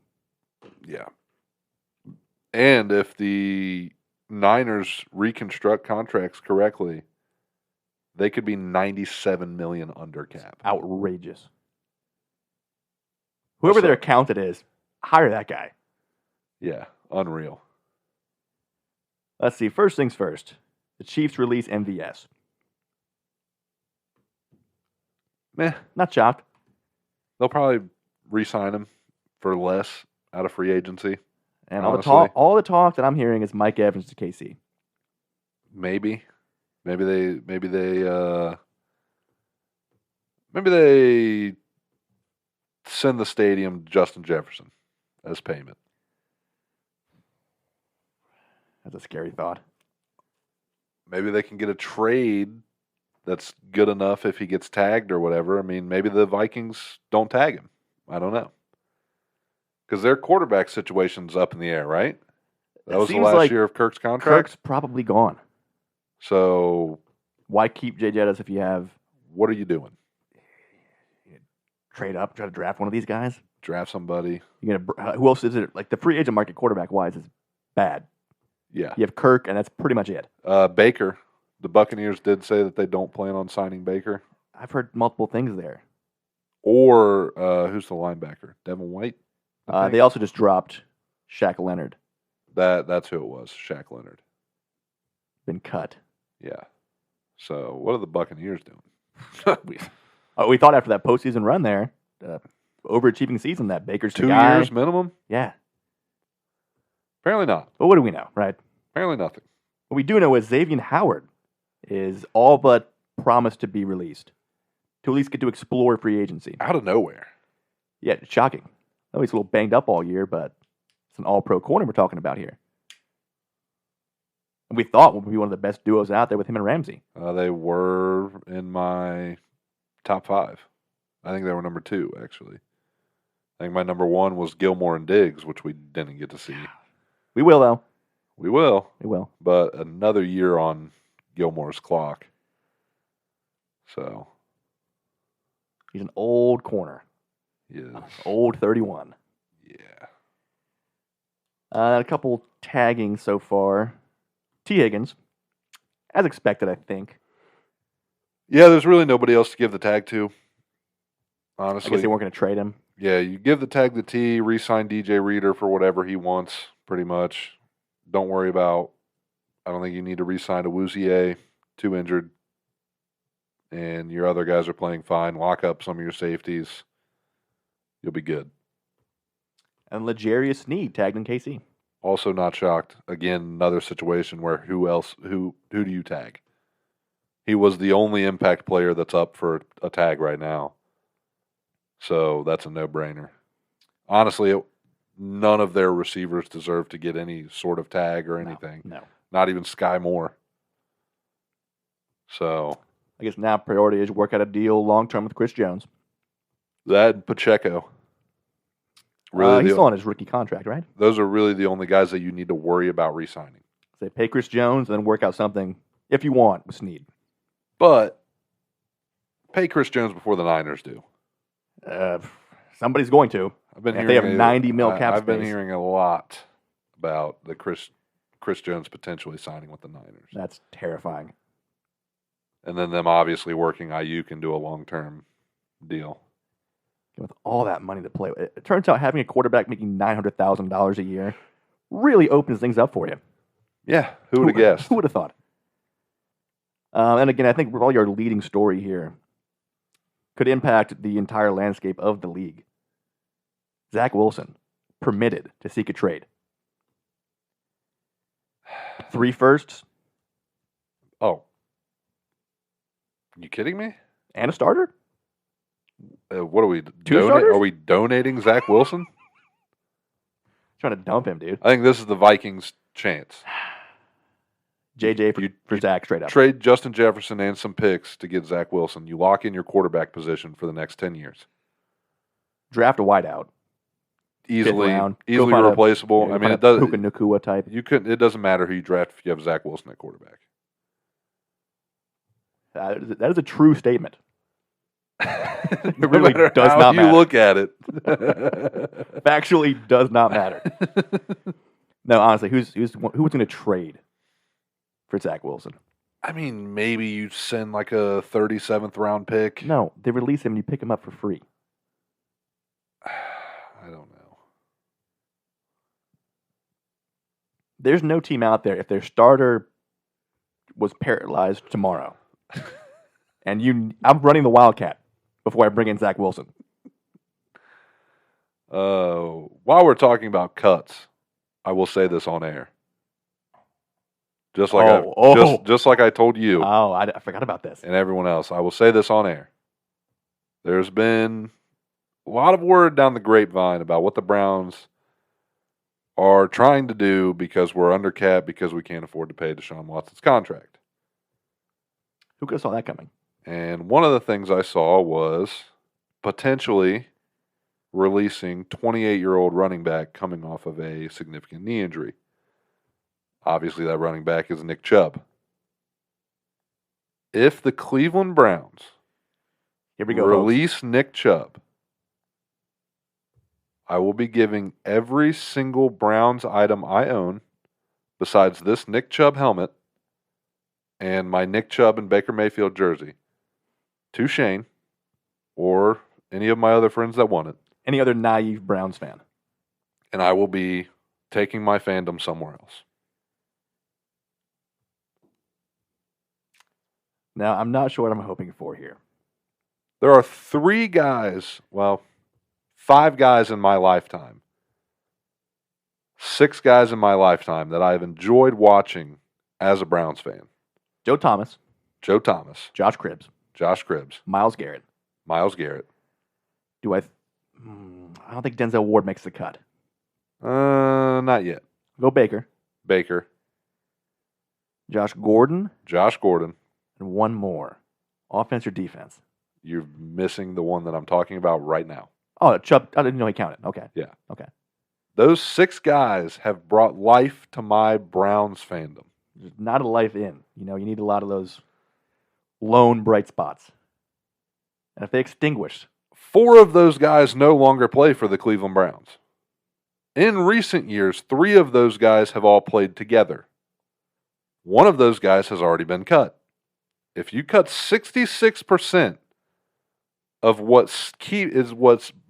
Yeah. And if the Niners reconstruct contracts correctly, they could be $97 million under cap. Outrageous. Whoever their accountant is Hire that guy. Yeah, unreal. Let's see. First things first. The Chiefs release MVS. Meh. Not shocked. They'll probably re-sign him for less out of free agency. And honestly. all the talk that I'm hearing is Mike Evans to KC. Maybe they send the stadium to Justin Jefferson as payment. That's a scary thought. Maybe they can get a trade that's good enough if he gets tagged or whatever. I mean, maybe the Vikings don't tag him. I don't know. Because their quarterback situation's up in the air, right? That was the last year of Kirk's contract. Kirk's probably gone. So why keep Jay Jettis if you have... What are you doing? Trade up, try to draft one of these guys? Draft somebody. Who else is it? Like, the free agent market quarterback-wise is bad. Yeah. You have Kirk, and that's pretty much it. Baker. The Buccaneers did say that they don't plan on signing Baker. I've heard multiple things there. Or who's the linebacker? Devin White? They also just dropped Shaq Leonard. That's who it was, Shaq Leonard. Been cut. Yeah. So what are the Buccaneers doing? We thought after that postseason run there, overachieving season, that Baker's the 2 guy. years minimum? Yeah. Apparently not. Well, what do we know, right? Apparently nothing. What we do know is Xavier Howard is all but promised to be released, to at least get to explore free agency. Out of nowhere. Yeah, it's shocking. I know he's a little banged up all year, but it's an all-pro corner we're talking about here. And we thought would be one of the best duos out there with him and Ramsey. They were in my top 5. I think they were number 2, actually. I think my number 1 was Gilmore and Diggs, which we didn't get to see. We will, though. We will. We will. But another year on Gilmore's clock. So. He's an old corner. He is. Old 31. Yeah. A couple tagging so far. T. Higgins. As expected, I think. Yeah, there's really nobody else to give the tag to. Honestly. I guess they weren't going to trade him. Yeah, you give the tag to T, re-sign DJ Reader for whatever he wants, pretty much. Don't worry about, I don't think you need to re-sign to Woozier, too injured. And your other guys are playing fine. Lock up some of your safeties. You'll be good. And L'Jarius Sneed tagged in KC. Also not shocked. Again, another situation where who do you tag? He was the only impact player that's up for a tag right now. So that's a no-brainer. Honestly, none of their receivers deserve to get any sort of tag or anything. No. Not even Sky Moore. So I guess now priority is work out a deal long-term with Chris Jones. that and Pacheco. He's still on his rookie contract, right? Those are really the only guys that you need to worry about re-signing. Say pay Chris Jones and then work out something, if you want, with Sneed. But pay Chris Jones before the Niners do. Somebody's going to. I've been If hearing they have 90 mil cap I've been space. hearing a lot about the Chris Jones potentially signing with the Niners. That's terrifying. And then them obviously working Ayuk into a long-term deal. With all that money to play with. It turns out having a quarterback making $900,000 a year really opens things up for you. Yeah, who would have guessed? Who would have thought? And again, I think probably our leading story here could impact the entire landscape of the league. Zach Wilson, permitted to seek a trade. 3 firsts. Oh. You kidding me? And a starter? What are we starters? Are we donating Zach Wilson? Trying to dump him, dude. I think this is the Vikings' chance. JJ for Zach straight up. Trade Justin Jefferson and some picks to get Zach Wilson. You lock in your quarterback position for the next 10 years. Draft a wideout. Easily Round. replaceable. I mean, it does. Puka Nacua type. It doesn't matter who you draft if you have Zach Wilson at quarterback. That is a true statement. It No really matter does how not you matter. look at it. Factually does not matter. No, honestly, who's going to trade for Zach Wilson? I mean, maybe you send like a 37th round pick. No, they release him and you pick him up for free. I don't know. There's no team out there if their starter was paralyzed tomorrow, and I'm running the Wildcat before I bring in Zach Wilson. While we're talking about cuts, I will say this on air. Just like just like I told you. Oh, I forgot about this. And everyone else, I will say this on air. There's been a lot of word down the grapevine about what the Browns are trying to do because we're under cap because we can't afford to pay Deshaun Watson's contract. Who could have saw that coming? And one of the things I saw was potentially releasing 28-year-old running back coming off of a significant knee injury. Obviously, that running back is Nick Chubb. If the Cleveland Browns release Nick Chubb, I will be giving every single Browns item I own, besides this Nick Chubb helmet and my Nick Chubb and Baker Mayfield jersey, to Shane or any of my other friends that want it. Any other naive Browns fan. And I will be taking my fandom somewhere else. Now, I'm not sure what I'm hoping for here. There are 5 guys in my lifetime, 6 guys in my lifetime that I've enjoyed watching as a Browns fan. Joe Thomas. Josh Cribbs. Myles Garrett. I don't think Denzel Ward makes the cut. Not yet. Go Baker. Josh Gordon. And one more. Offense or defense? You're missing the one that I'm talking about right now. Oh, Chubb. I didn't know he counted. Okay. Yeah. Okay. Those 6 guys have brought life to my Browns fandom. There's not a life in. You need a lot of those lone bright spots. And if they extinguish. 4 of those guys no longer play for the Cleveland Browns. In recent years, 3 of those guys have all played together. One of those guys has already been cut. If you cut 66% of what's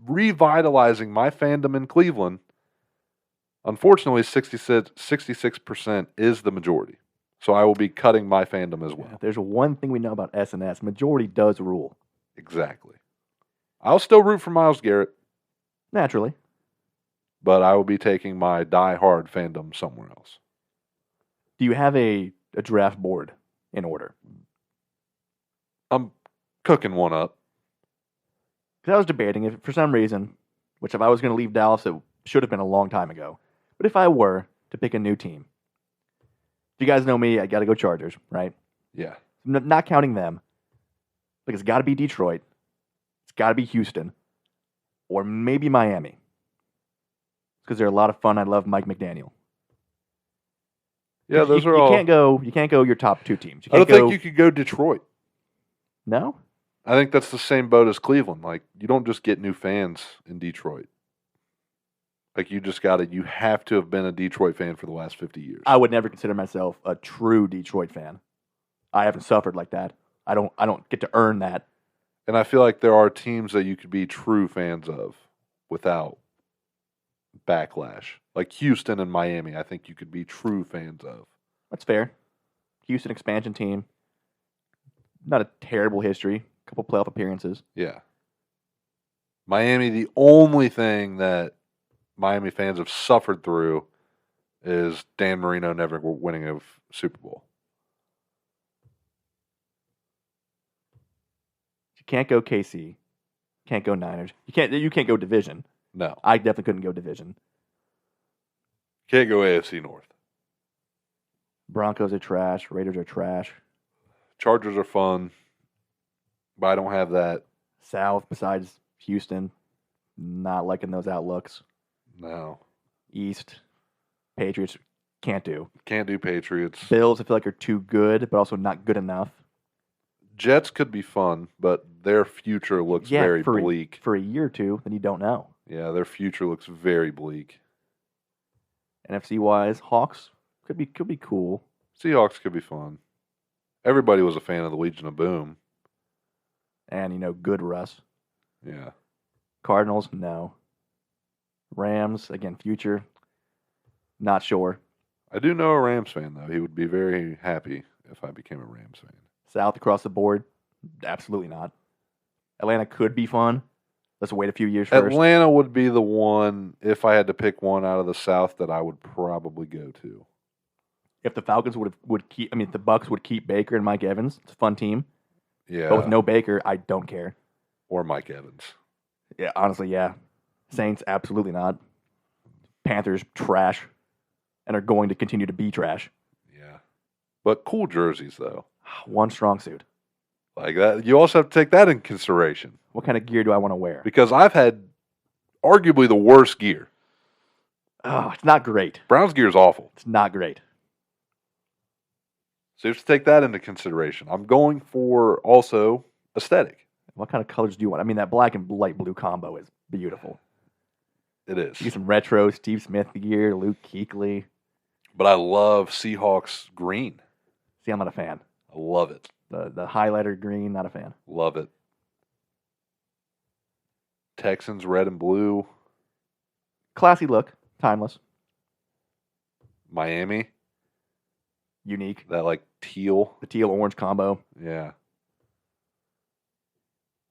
revitalizing my fandom in Cleveland, unfortunately, 66% is the majority. So I will be cutting my fandom as well. Yeah, there's one thing we know about SNS. Majority does rule. Exactly. I'll still root for Myles Garrett. Naturally. But I will be taking my die-hard fandom somewhere else. Do you have a draft board in order? I'm cooking one up. Because I was debating if, for some reason, which if I was going to leave Dallas, it should have been a long time ago. But if I were to pick a new team, if you guys know me, I got to go Chargers, right? Yeah. Not counting them. Like it's got to be Detroit. It's got to be Houston. Or maybe Miami. Because they're a lot of fun. I love Mike McDaniel. Yeah, those are all. You can't go your top 2 teams. I don't think you could go Detroit. No? I think that's the same boat as Cleveland. Like, you don't just get new fans in Detroit. Like, you have to have been a Detroit fan for the last 50 years. I would never consider myself a true Detroit fan. I haven't suffered like that. I don't get to earn that. And I feel like there are teams that you could be true fans of without backlash. Like Houston and Miami, I think you could be true fans of. That's fair. Houston expansion team. Not a terrible history. A couple playoff appearances. Yeah. Miami, the only thing that Miami fans have suffered through is Dan Marino never winning a Super Bowl. You can't go KC. Can't go Niners. You can't go division. No. I definitely couldn't go division. Can't go AFC North. Broncos are trash. Raiders are trash. Chargers are fun, but I don't have that. South, besides Houston, not liking those outlooks. No. East, Patriots, can't do. Can't do Patriots. Bills, I feel like are too good, but also not good enough. Jets could be fun, but their future looks very bleak. For a year or two, then you don't know. Yeah, their future looks very bleak. NFC-wise, Hawks could be cool. Seahawks could be fun. Everybody was a fan of the Legion of Boom. And, good Russ. Yeah. Cardinals, no. Rams, again, future, not sure. I do know a Rams fan, though. He would be very happy if I became a Rams fan. South across the board, absolutely not. Atlanta could be fun. Let's wait a few years first. Atlanta would be the one, if I had to pick one out of the South, that I would probably go to. If the Falcons would keep, if the Bucks would keep Baker and Mike Evans, it's a fun team. Yeah. But with no Baker, I don't care. Or Mike Evans. Yeah, honestly, yeah. Saints, absolutely not. Panthers, trash. And are going to continue to be trash. Yeah. But cool jerseys, though. One strong suit. Like that. You also have to take that in consideration. What kind of gear do I want to wear? Because I've had arguably the worst gear. Oh, it's not great. Browns gear is awful. It's not great. So you have to take that into consideration. I'm going for also aesthetic. What kind of colors do you want? That black and light blue combo is beautiful. It is. You get some retro Steve Smith gear, Luke Kuechly. But I love Seahawks green. See, I'm not a fan. I love it. The highlighter green, not a fan. Love it. Texans red and blue. Classy look, timeless, Miami, unique. that like teal. The teal orange combo. Yeah.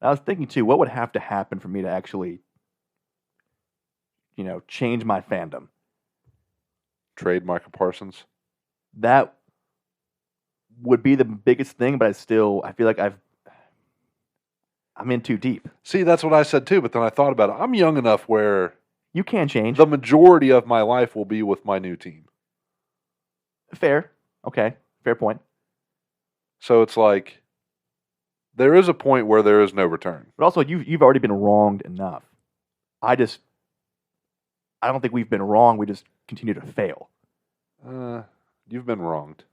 I was thinking too, what would have to happen for me to actually, change my fandom? Trade Michael Parsons. That would be the biggest thing, but I feel like I'm in too deep. See, that's what I said too, but then I thought about it. I'm young enough where You can change. the majority of my life will be with my new team. Fair. Okay. Fair point. So it's like there is a point where there is no return. But also, you've already been wronged enough. I don't think we've been wrong. We just continue to fail. You've been wronged.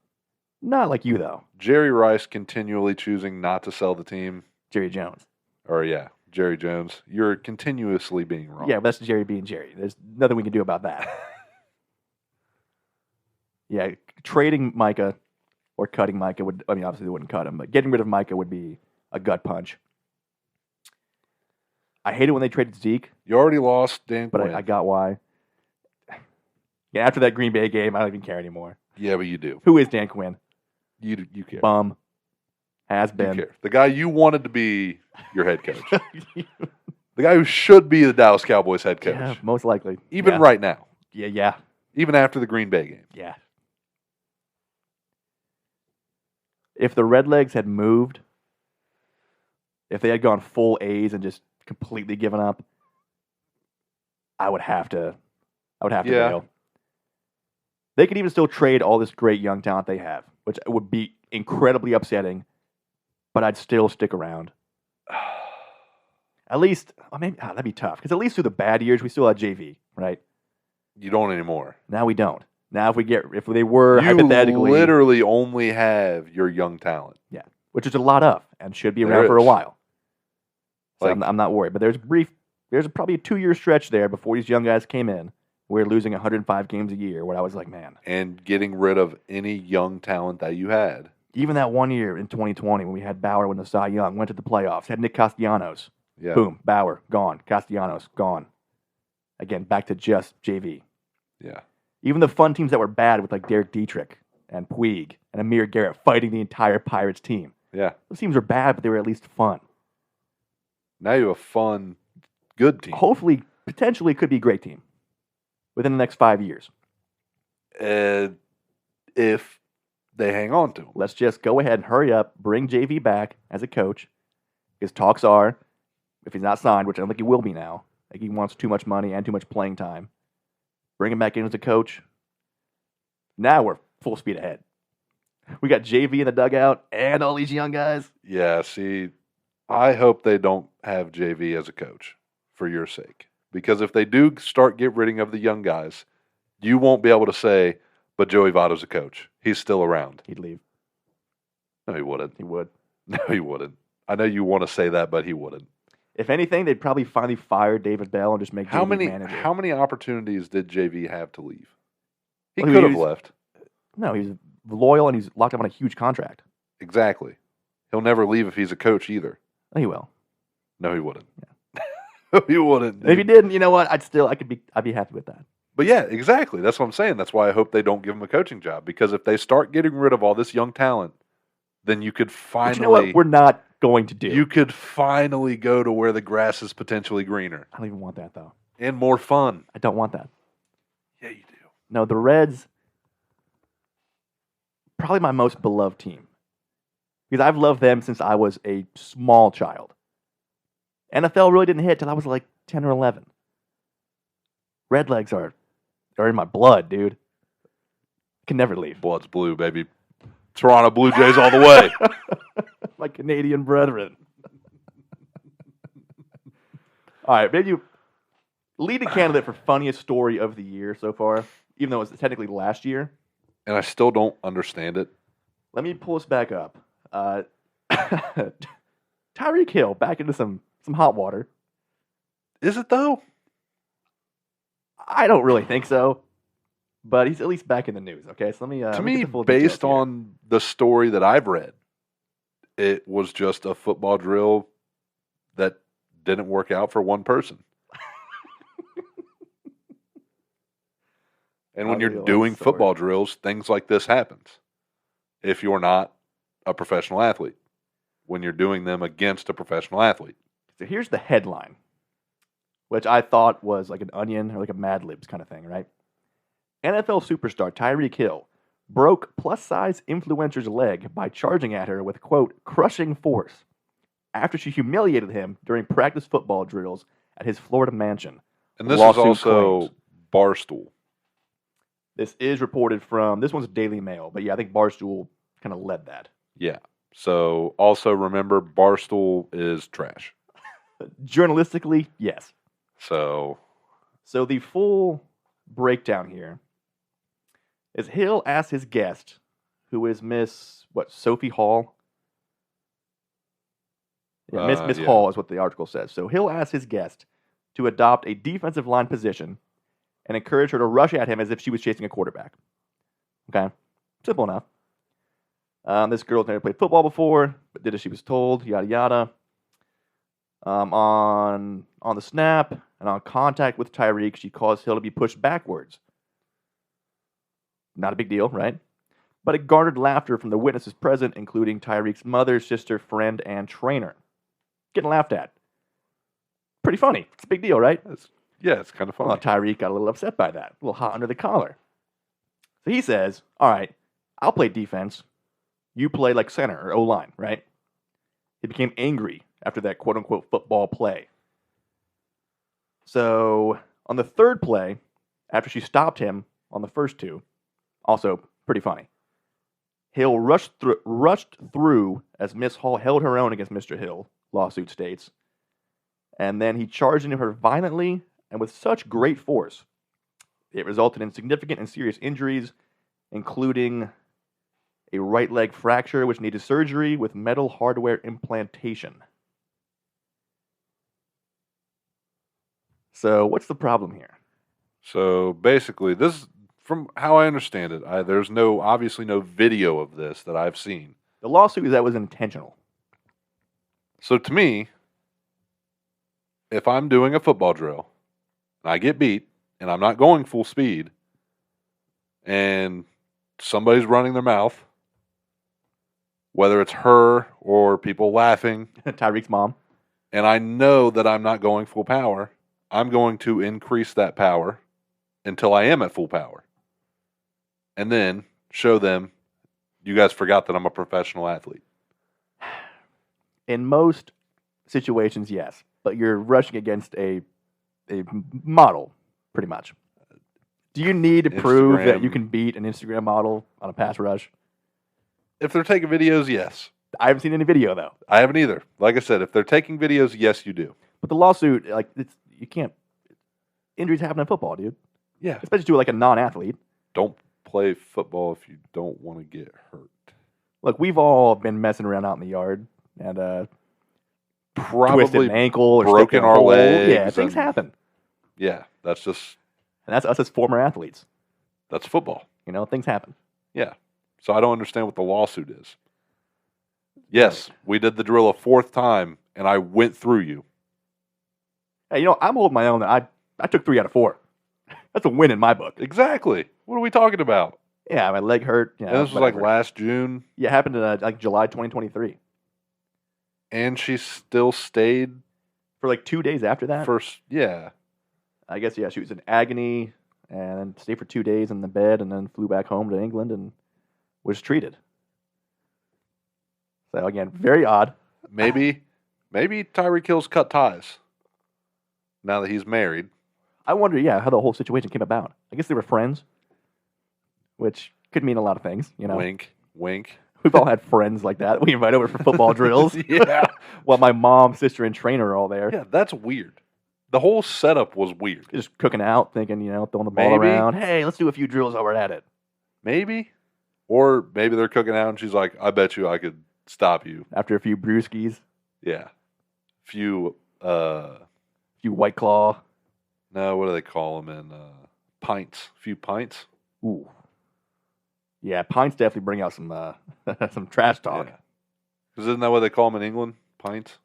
Not like you, though. Jerry Rice continually choosing not to sell the team. Jerry Jones. Or, yeah, Jerry Jones. You're continuously being wrong. Yeah, but that's Jerry being Jerry. There's nothing we can do about that. Yeah, trading Micah or cutting Micah obviously they wouldn't cut him, but getting rid of Micah would be a gut punch. I hate it when they traded Zeke, You already lost Dan but Quinn. I got why. Yeah, after that Green Bay game, I don't even care anymore. Yeah, but you do. Who is Dan Quinn? You care. Bum. Has You been. care. The guy you wanted to be your head coach. The guy who should be the Dallas Cowboys head coach. Yeah, most likely. Even Yeah. right now. Yeah. Even after the Green Bay game. Yeah. If the Redlegs had moved, if they had gone full A's and just completely given up, I would have to Yeah. bail. They could even still trade all this great young talent they have, which would be incredibly upsetting, but I'd still stick around. At least, that'd be tough, because at least through the bad years, we still had JV, right? You don't anymore. Now we don't. Now if they were You hypothetically, literally only have your young talent. yeah, which is a lot of, and should be There around for a is. while. So Like- I'm not worried. But there's probably a 2-year stretch there before these young guys came in. We're losing 105 games a year, where I was like, man. And getting rid of any young talent that you had. Even that 1 year in 2020 when we had Bauer win the Cy Young, went to the playoffs, had Nick Castellanos. Yeah. Boom, Bauer, gone. Castellanos, gone. Again, back to just JV. Yeah. Even the fun teams that were bad with like Derek Dietrich and Puig and Amir Garrett fighting the entire Pirates team. Yeah. Those teams were bad, but they were at least fun. Now you have a fun, good team. Hopefully, potentially, could be a great team within the next 5 years. If they hang on to him. Let's just go ahead and hurry up, bring JV back as a coach. His talks are, if he's not signed, which I don't think he will be now, like he wants too much money and too much playing time, bring him back in as a coach. Now we're full speed ahead. We got JV in the dugout and all these young guys. Yeah, see, I hope they don't have JV as a coach for your sake. Because if they do start getting rid of the young guys, you won't be able to say, but Joey Votto's a coach. He's still around. He'd leave. No, he wouldn't. He would. No, he wouldn't. I know you want to say that, but he wouldn't. If anything, they'd probably finally fire David Bell and just make How JV manager. How many opportunities did JV have to leave? He Well, could have was- left. No, he's loyal and he's locked up on a huge contract. Exactly. He'll never leave if he's a coach either. Oh, he will. No, he wouldn't. No, he wouldn't. And if he didn't, you know what? I'd be happy with that. But yeah, exactly. That's what I'm saying. That's why I hope they don't give him a coaching job. Because if they start getting rid of all this young talent, then you could finally... But you know what we're not going to do? You could finally go to where the grass is potentially greener. I don't even want that, though. And more fun. I don't want that. Yeah, you do. No, the Reds, probably my most beloved team. Because I've loved them since I was a small child. NFL really didn't hit till I was like 10 or 11. Redlegs are in my blood, dude. Can never leave. Blood's blue, baby. Toronto Blue Jays all the way. My Canadian brethren. All right, maybe leading candidate for funniest story of the year so far, even though it's technically last year. And I still don't understand it. Let me pull us back up. Tyreek Hill back into some hot water. Is it though? I don't really think so, but he's at least back in the news. Okay, so let me. To me, based on the story that I've read, it was just a football drill that didn't work out for one person. And when you're doing football drills, things like this happens. If you're not a professional athlete, when you're doing them against a professional athlete. So here's the headline, which I thought was like an Onion or like a Mad Libs kind of thing, right? NFL superstar Tyreek Hill broke plus-size influencer's leg by charging at her with, quote, crushing force after she humiliated him during practice football drills at his Florida mansion. And this is also claims. Barstool. This is reported from, this one's Daily Mail, but yeah, I think Barstool kind of led that. Yeah. So also remember, Barstool is trash. Journalistically, yes. So the full breakdown here is Hill asked his guest, who is Miss Sophie Hall. Yeah, Miss Hall is what the article says. So Hill asked his guest to adopt a defensive line position and encourage her to rush at him as if she was chasing a quarterback. Okay, simple enough. This girl's never played football before, but did as she was told. Yada yada. On the snap and on contact with Tyreek, she caused Hill to be pushed backwards. Not a big deal, right? But it garnered laughter from the witnesses present, including Tyreek's mother, sister, friend, and trainer. Getting laughed at. Pretty funny. It's a big deal, right? It's kind of funny. Well, Tyreek got a little upset by that. A little hot under the collar. So he says, all right, I'll play defense. You play like center or O-line, right? He became angry after that quote-unquote football play. So on the third play, after she stopped him on the first two, also pretty funny, Hill rushed through as Miss Hall held her own against Mr. Hill, lawsuit states, and then he charged into her violently and with such great force, it resulted in significant and serious injuries, including a right leg fracture which needed surgery with metal hardware implantation. So what's the problem here? So basically, this, from how I understand it, there's obviously no video of this that I've seen. The lawsuit is that was intentional. So to me, if I'm doing a football drill and I get beat and I'm not going full speed and somebody's running their mouth, whether it's her or people laughing, Tyreek's mom, and I know that I'm not going full power, I'm going to increase that power until I am at full power. And then show them, you guys forgot that I'm a professional athlete. In most situations, yes. But you're rushing against a model, pretty much. Do you need to prove that you can beat an Instagram model on a pass rush? If they're taking videos, yes. I haven't seen any video, though. I haven't either. Like I said, if they're taking videos, yes, you do. But the lawsuit, you can't. Injuries happen in football, dude. Yeah. Especially to a non-athlete. Don't play football if you don't want to get hurt. Look, we've all been messing around out in the yard and probably twisted an ankle or broken our legs. Yeah, things happen. Yeah, that's just... And that's us as former athletes. That's football. Things happen. Yeah. So I don't understand what the lawsuit is. Yes, we did the drill a fourth time, and I went through you. Hey, I'm holding my own. I took 3 out of 4. That's a win in my book. Exactly. What are we talking about? Yeah, my leg hurt. And this was like last June. Yeah, it happened in like July 2023. And she still stayed For like 2 days after that. yeah. I guess, yeah, she was in agony and then stayed for 2 days in the bed and then flew back home to England and was treated. So, again, very odd. Maybe Tyreek Hill's cut ties now that he's married. I wonder, yeah, how the whole situation came about. I guess they were friends, which could mean a lot of things, you know. Wink, wink. We've all had friends like that we invite over for football drills. Yeah. While my mom, sister, and trainer are all there. Yeah, that's weird. The whole setup was weird. Just cooking out, thinking, you know, throwing the ball around. Hey, let's do a few drills while we're at it. Maybe. Or maybe they're cooking out and she's like, I bet you I could stop you. After a few brewskis. Yeah. Few White Claw. No, what do they call them in pints? A few pints. Ooh. Yeah, pints definitely bring out some trash talk. Because isn't that what they call them in England? Pints?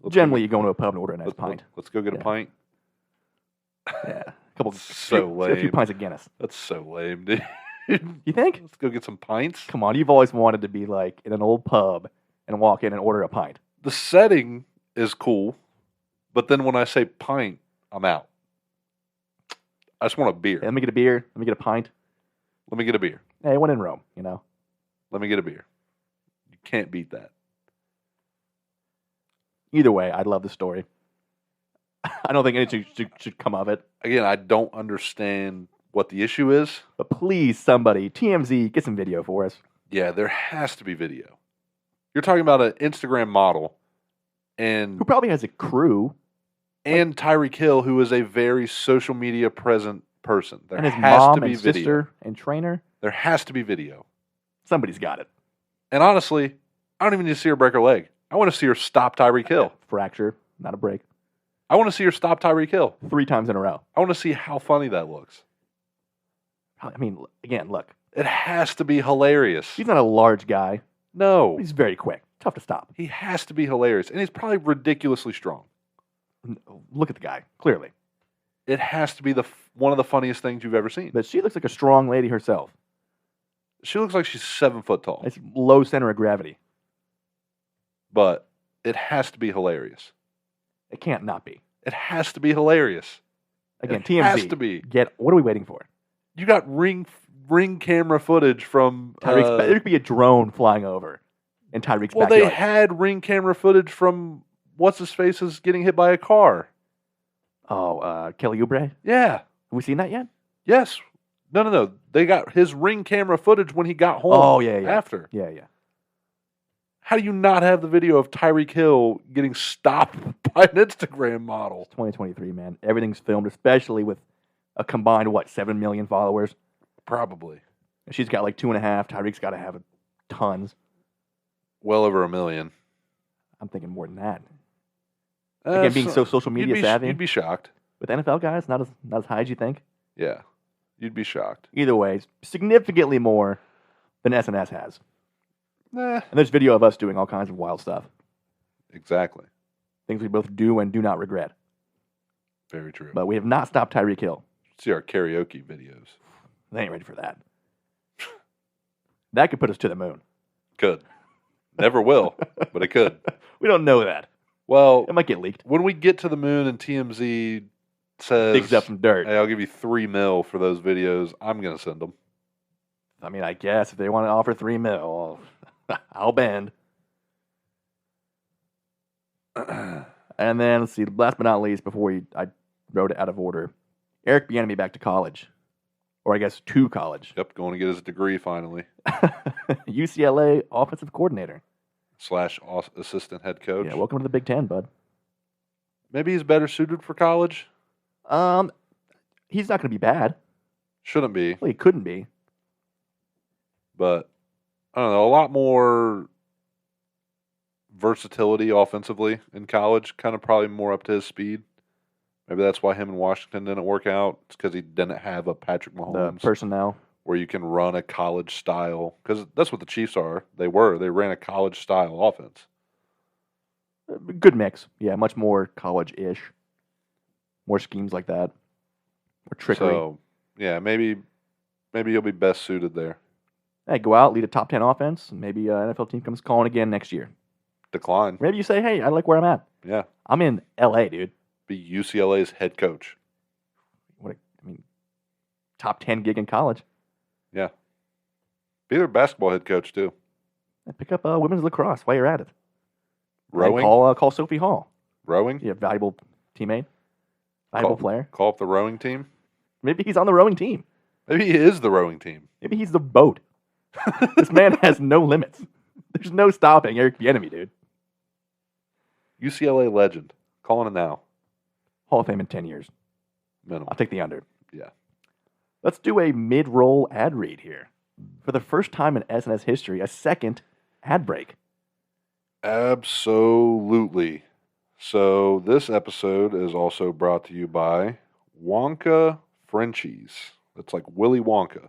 Generally, you go into a pub and order a nice pint. Let's go get a pint. Yeah. A lame. few pints of Guinness. That's so lame, dude. You think? Let's go get some pints. Come on, you've always wanted to be like in an old pub and walk in and order a pint. The setting is cool, but then when I say pint, I'm out. I just want a beer. Hey, let me get a beer. Let me get a pint. Let me get a beer. Hey, when in Rome, you know. Let me get a beer. You can't beat that. Either way, I love the story. I don't think anything should come of it. Again, I don't understand what the issue is. But please, somebody, TMZ, get some video for us. Yeah, there has to be video. You're talking about an Instagram model and Who probably has a crew. And Tyreek Hill, who is a very social media present person. There And his has mom to be and video. sister and trainer. There has to be video. Somebody's got it. And honestly, I don't even need to see her break her leg. I want to see her stop Tyreek Hill. Fracture, not a break. I want to see her stop Tyreek Hill. 3 times in a row. I want to see how funny that looks. I mean, again, look. It has to be hilarious. He's not a large guy. No. He's very quick. Tough to stop. He has to be hilarious. And he's probably ridiculously strong. Look at the guy, clearly. It has to be one of the funniest things you've ever seen. But she looks like a strong lady herself. She looks like she's 7 foot tall. It's low center of gravity. But it has to be hilarious. It can't not be. It has to be hilarious. Again, It TMZ. has to be. What are we waiting for? You got ring camera footage from Tyreek's. There could be a drone flying over in Tyreek's well, backyard. they had ring camera footage from what's his face is getting hit by a car. Oh, Kelly Oubre? Yeah. Have we seen that yet? Yes. No. They got his ring camera footage when he got home. Oh, yeah. After. Yeah. How do you not have the video of Tyreek Hill getting stopped by an Instagram model? It's 2023, man. Everything's filmed, especially with a combined, 7 million followers? Probably. She's got like 2.5. Tyreek's got to have tons. Well over 1 million. I'm thinking more than that. Again, being so social media savvy. You'd be shocked. With NFL guys, not as high as you think. Yeah. You'd be shocked. Either way, significantly more than SNS has. Nah. And there's video of us doing all kinds of wild stuff. Exactly. Things we both do and do not regret. Very true. But we have not stopped Tyreek Hill. See our karaoke videos. They ain't ready for that. That could put us to the moon. Could. Never will, but it could. We don't know that. Well, It might get leaked. when we get to the moon and TMZ says, Digs up some dirt. hey, I'll give you $3 million for those videos, I'm going to send them. I mean, I guess if they want to offer $3 million, I'll bend. And then, let's see, last but not least, before I wrote it out of order, Eric Bieniemy back to college. Or I guess to college. Yep, going to get his degree finally. UCLA offensive coordinator. / assistant head coach. Yeah, welcome to the Big Ten, bud. Maybe he's better suited for college. He's not going to be bad. Shouldn't be, Well, he couldn't be. but I don't know. A lot more versatility offensively in college. Kind of probably more up to his speed. Maybe that's why him in Washington didn't work out. It's because he didn't have a Patrick The Mahomes personnel. where you can run a college style. Because that's what the Chiefs are. They ran a college style offense. Good mix. Yeah, much more college-ish. More schemes like that. More trickery. So Yeah, maybe you'll be best suited there. Hey, go out, lead a top 10 offense. Maybe an NFL team comes calling again next year. Decline. Maybe you say, hey, I like where I'm at. Yeah. I'm in LA, dude. Be UCLA's head coach. Top 10 gig in college. Yeah. Be their basketball head coach, too. And pick up women's lacrosse while you're at it. Rowing? And call Sophie Hall. Rowing? Yeah, valuable teammate. Valuable player. Call up the rowing team? Maybe he's on the rowing team. Maybe he is the rowing team. Maybe he's the boat. This man has no limits. There's no stopping Eric Bieniemy, dude. UCLA legend. Calling it now. Hall of Fame in 10 years. Minimum. I'll take the under. Yeah. Let's do a mid-roll ad read here. For the first time in SNS history, a second ad break. Absolutely. So this episode is also brought to you by Wonka Frenchies. It's like Willy Wonka.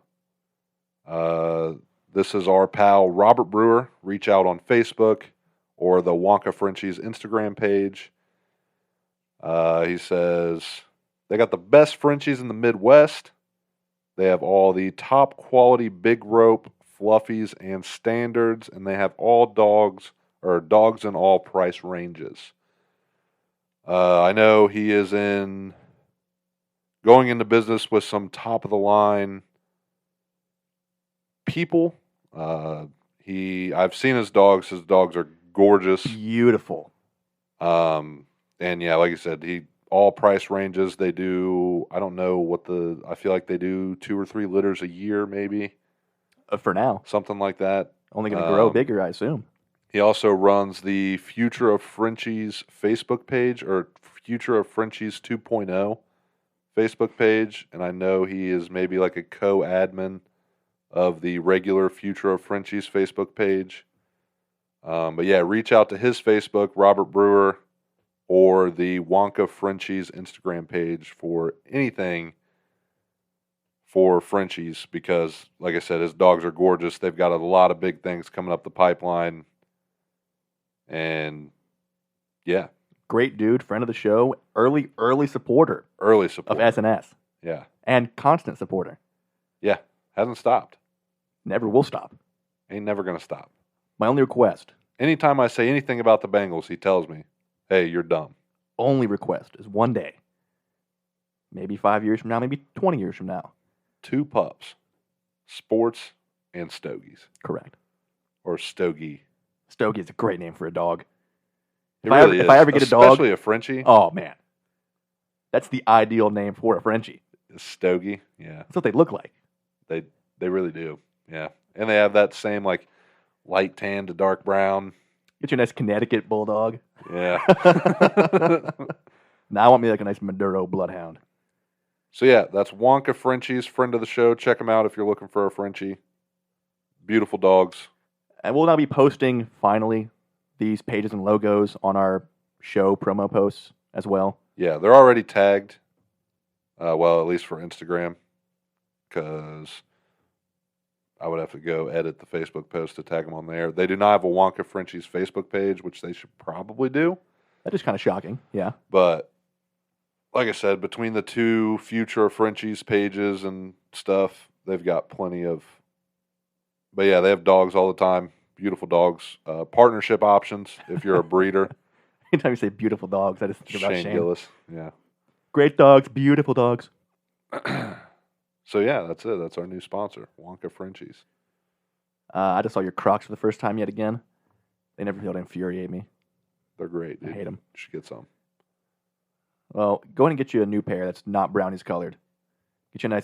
This is our pal Robert Brewer. Reach out on Facebook or the Wonka Frenchies Instagram page. He says they got the best Frenchies in the Midwest. They have all the top quality big rope, fluffies, and standards, and they have all dogs in all price ranges. I know he is going into business with some top of the line people. I've seen his dogs. His dogs are gorgeous. Beautiful. And yeah, like I said, all price ranges. They do, I don't know I feel like they do 2 or 3 litters a year, maybe. For now. Something like that. Only going to grow bigger, I assume. He also runs the Future of Frenchies Facebook page, or Future of Frenchies 2.0 Facebook page. And I know he is maybe like a co-admin of the regular Future of Frenchies Facebook page. But yeah, reach out to his Facebook, Robert Brewer, or the Wonka Frenchies Instagram page for anything for Frenchies, because, like I said, his dogs are gorgeous. They've got a lot of big things coming up the pipeline. And, yeah. Great dude, friend of the show, early supporter. Early supporter. Of SNS. Yeah. And constant supporter. Yeah. Hasn't stopped. Never will stop. Ain't never going to stop. My only request. Anytime I say anything about the Bengals, he tells me, hey, you're dumb. Only request is one day. Maybe 5 years from now, maybe 20 years from now. 2 pups. Sports and Stogies. Correct. Or Stogie. Stogie is a great name for a dog. If I ever get a dog. Especially a Frenchie. Oh, man. That's the ideal name for a Frenchie. Stogie, yeah. That's what they look like. They really do, yeah. And they have that same, like, light tan to dark brown. Get you a nice Connecticut bulldog. Yeah. Now I want me like a nice Maduro bloodhound. So yeah, that's Wonka Frenchies, friend of the show. Check them out if you're looking for a Frenchie. Beautiful dogs. And we'll now be posting, finally, these pages and logos on our show promo posts as well. Yeah, they're already tagged. Well, at least for Instagram. Because I would have to go edit the Facebook post to tag them on there. They do not have a Wonka Frenchies Facebook page, which they should probably do. That is kind of shocking, yeah. But, like I said, between the 2 Future Frenchies pages and stuff, they've got plenty of... But yeah, they have dogs all the time. Beautiful dogs. Partnership options if you're a breeder. Anytime you say beautiful dogs, I just think about Shane Gillis, yeah. Great dogs, beautiful dogs. So yeah, that's it. That's our new sponsor, Wonka Frenchies. I just saw your Crocs for the first time yet again. They never fail to infuriate me. They're great, dude. I hate them. You should get some. Well, go ahead and get you a new pair that's not brownies colored. Get you a nice,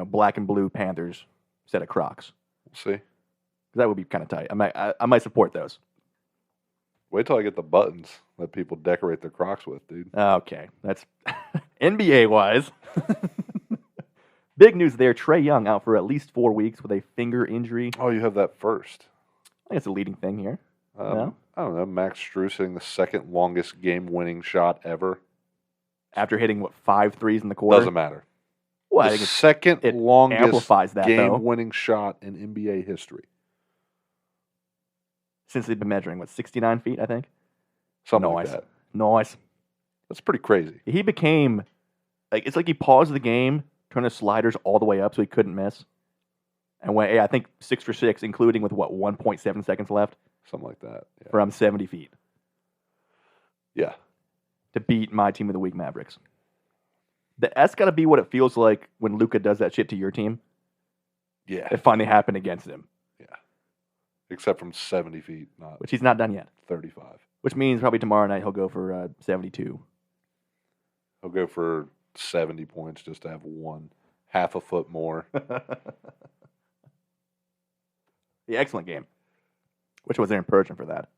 black and blue Panthers set of Crocs. We'll see. That would be kind of tight. I might support those. Wait till I get the buttons that people decorate their Crocs with, dude. Okay, that's NBA wise. Big news there. Trae Young out for at least 4 weeks with a finger injury. Oh, you have that first. I think it's a leading thing here. No? I don't know. Max Strus hitting the second longest game-winning shot ever. After hitting, 5 threes in the quarter? Doesn't matter. Well, the I think second longest amplifies that, game-winning shot in NBA history. Since they've been measuring, 69 feet, I think? Something like that. Nice. That's pretty crazy. He became, it's like he paused the game turn his sliders all the way up so he couldn't miss. And went, I think 6 for 6, including with 1.7 seconds left Something like that. Yeah. from 70 feet Yeah. to beat my team of the week, Mavericks. That's got to be what it feels like when Luka does that shit to your team. Yeah. It finally happened against him, Yeah. Except from 70 feet, not which he's not done yet. 35. Which means probably tomorrow night he'll go for 72. He'll go for 70 points just to have half a foot more. The excellent game. Wish I was there in person for that.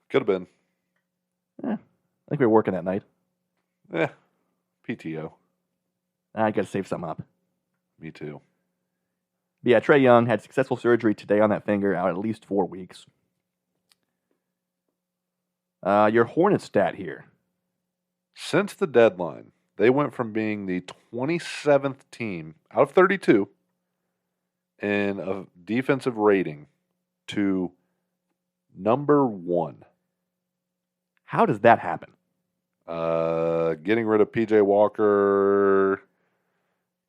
Could have been. I think we were working that night. PTO. I got to save some up. Me too. But yeah, Trae Young had successful surgery today on that finger, out at least 4 weeks. Your Hornets stat here. Since the deadline, they went from being the 27th team out of 32 in a defensive rating to number 1. How does that happen? Getting rid of PJ Walker,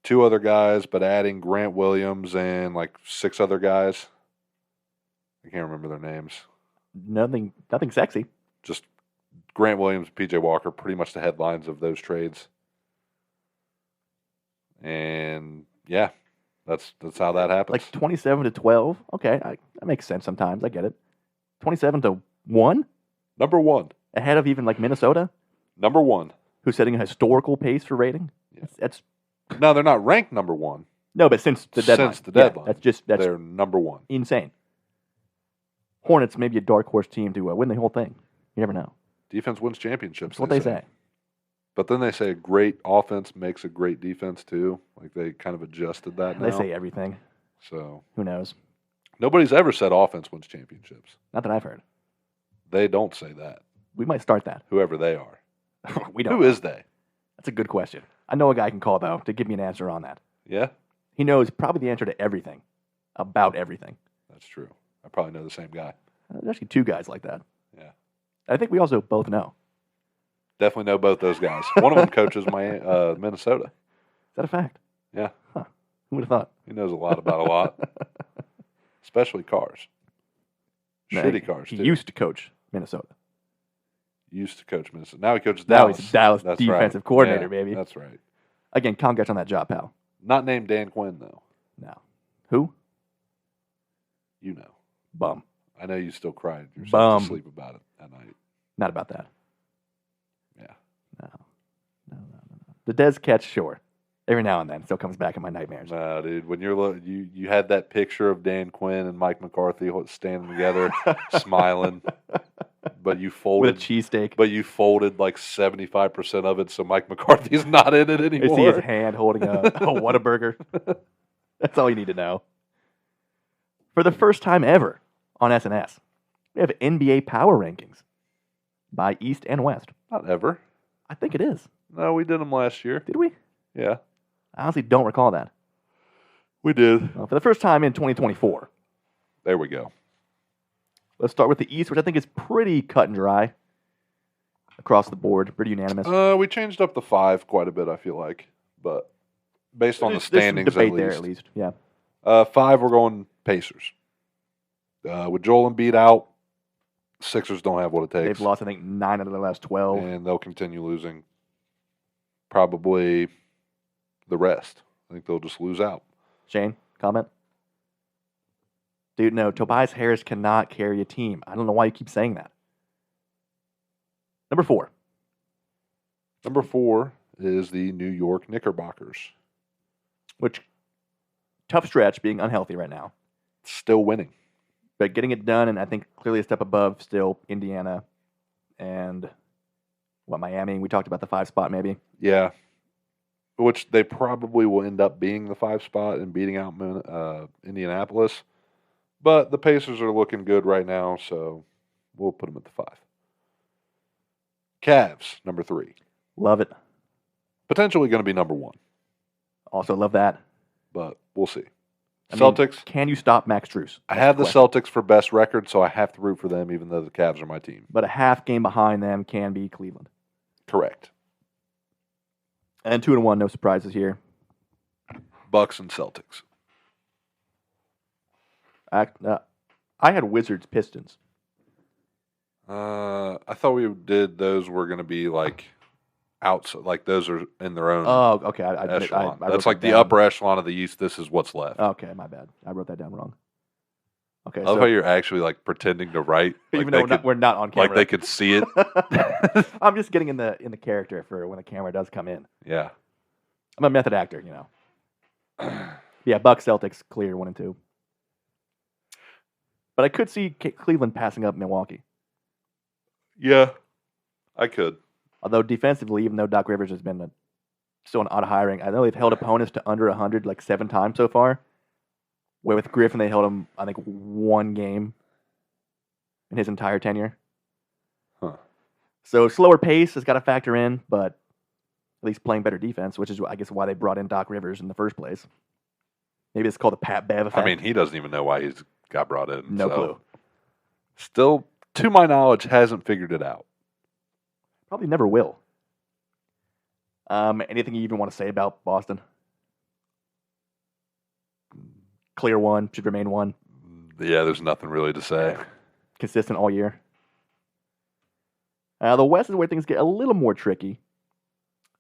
2 other guys, but adding Grant Williams and like 6 other guys. I can't remember their names. Nothing sexy. Just Grant Williams, PJ Walker, pretty much the headlines of those trades. And yeah, that's how that happens. Like 27 to 12. Okay, that makes sense sometimes. I get it. 27 to 1? Number 1. Ahead of even like Minnesota, Number 1. who's setting a historical pace for rating. Yeah. That's No, they're not ranked number 1. no, but since the deadline. Since the deadline. Yeah, that's They're number 1. insane. Hornets may be a dark horse team to win the whole thing. You never know. Defense wins championships. That's what they say. But then they say a great offense makes a great defense too. Like they kind of adjusted that now. They say everything. So Who knows? nobody's ever said offense wins championships. Not that I've heard. They don't say that. We might start that. Whoever they are. We don't. Who is they? That's a good question. I know a guy I can call though to give me an answer on that. Yeah, He knows probably the answer to everything, about everything. that's true. I probably know the same guy. There's actually 2 guys like that. Yeah. I think we also both know. Definitely know both those guys. One of them coaches Minnesota. Is that a fact? Yeah. Huh. Who would have thought? He knows a lot about a lot, especially cars. Shitty cars, He too. used to coach Minnesota. Used to coach Minnesota. Now he coaches Now Dallas. he's a Dallas That's defensive right. coordinator, Yeah, baby. That's right. Again, congrats on that job, pal. Not named Dan Quinn, though. No. Who? You know. Bum. I know you still cried yourself Bum. to sleep about it at night. Not about that. Yeah. No. The Dez catch, sure. Every now and then, still comes back in my nightmares. No, dude. When you had that picture of Dan Quinn and Mike McCarthy standing together, smiling, but you With a folded cheesesteak. But you folded like 75% of it, so Mike McCarthy's not in it You anymore. see his hand holding a Whataburger. That's all you need to know. For the first time ever on SNS, we have NBA power rankings by East and West. Not ever. I think it is. No, we did them last year. Did we? Yeah, I honestly don't recall that. we did. Well, for the first time in 2024, There we go. let's start with the East, which I think is pretty cut and dry across the board, pretty unanimous. We changed up the 5 quite a bit, I feel like, but based on the There's some standings, debate there at least. Yeah. 5, we're going Pacers. With Joel Embiid out, Sixers don't have what it takes. They've lost, I think, 9 out of the last 12. And they'll continue losing probably the rest. I think they'll just lose out. Shane, comment? Dude, no, Tobias Harris cannot carry a team. I don't know why you keep saying that. Number 4. Number 4 is the New York Knickerbockers. Which, tough stretch being unhealthy right now. Still winning. But getting it done, and I think clearly a step above still Indiana and, Miami. We talked about the 5 spot maybe. Yeah. Which they probably will end up being the 5 spot and beating out Indianapolis. But the Pacers are looking good right now, so we'll put them at the 5. Cavs, number 3. Love it. Potentially going to be number 1, Also love that. but we'll see. I mean, Celtics. can you stop Max Strus? I have the Celtics for best record, so I have to root for them, even though the Cavs are my team. But a half game behind them can be Cleveland. Correct. And 2-1, no surprises here. Bucks and Celtics. I had Wizards Pistons. I thought we did those were going to be like outside, like those are in their own Oh, okay. I echelon. wrote That's that like the down. upper echelon of the East. This is what's left. Okay, my bad. I wrote that down wrong. Okay, I love how you're actually like pretending to write, like even though we're not on camera, like they could see it. I'm just getting in the character for when the camera does come in. Yeah. I'm a method actor, you know. Yeah, Bucks, Celtics, clear 1 and 2. But I could see Cleveland passing up Milwaukee. Yeah, I could. Although defensively, even though Doc Rivers has been still an odd hiring, I know they've held opponents to under 100 like 7 times so far. Where with Griffin, they held him, I think, 1 game in his entire tenure. Huh. So slower pace has got to factor in, but at least playing better defense, which is, I guess, why they brought in Doc Rivers in the first place. Maybe it's called the Pat Bev effect. I mean, he doesn't even know why he's got brought in. No clue. Still, to my knowledge, hasn't figured it out. Probably never will. Anything you even want to say about Boston? Clear 1, should remain 1. Yeah, there's nothing really to say. Consistent all year. The West is where things get a little more tricky.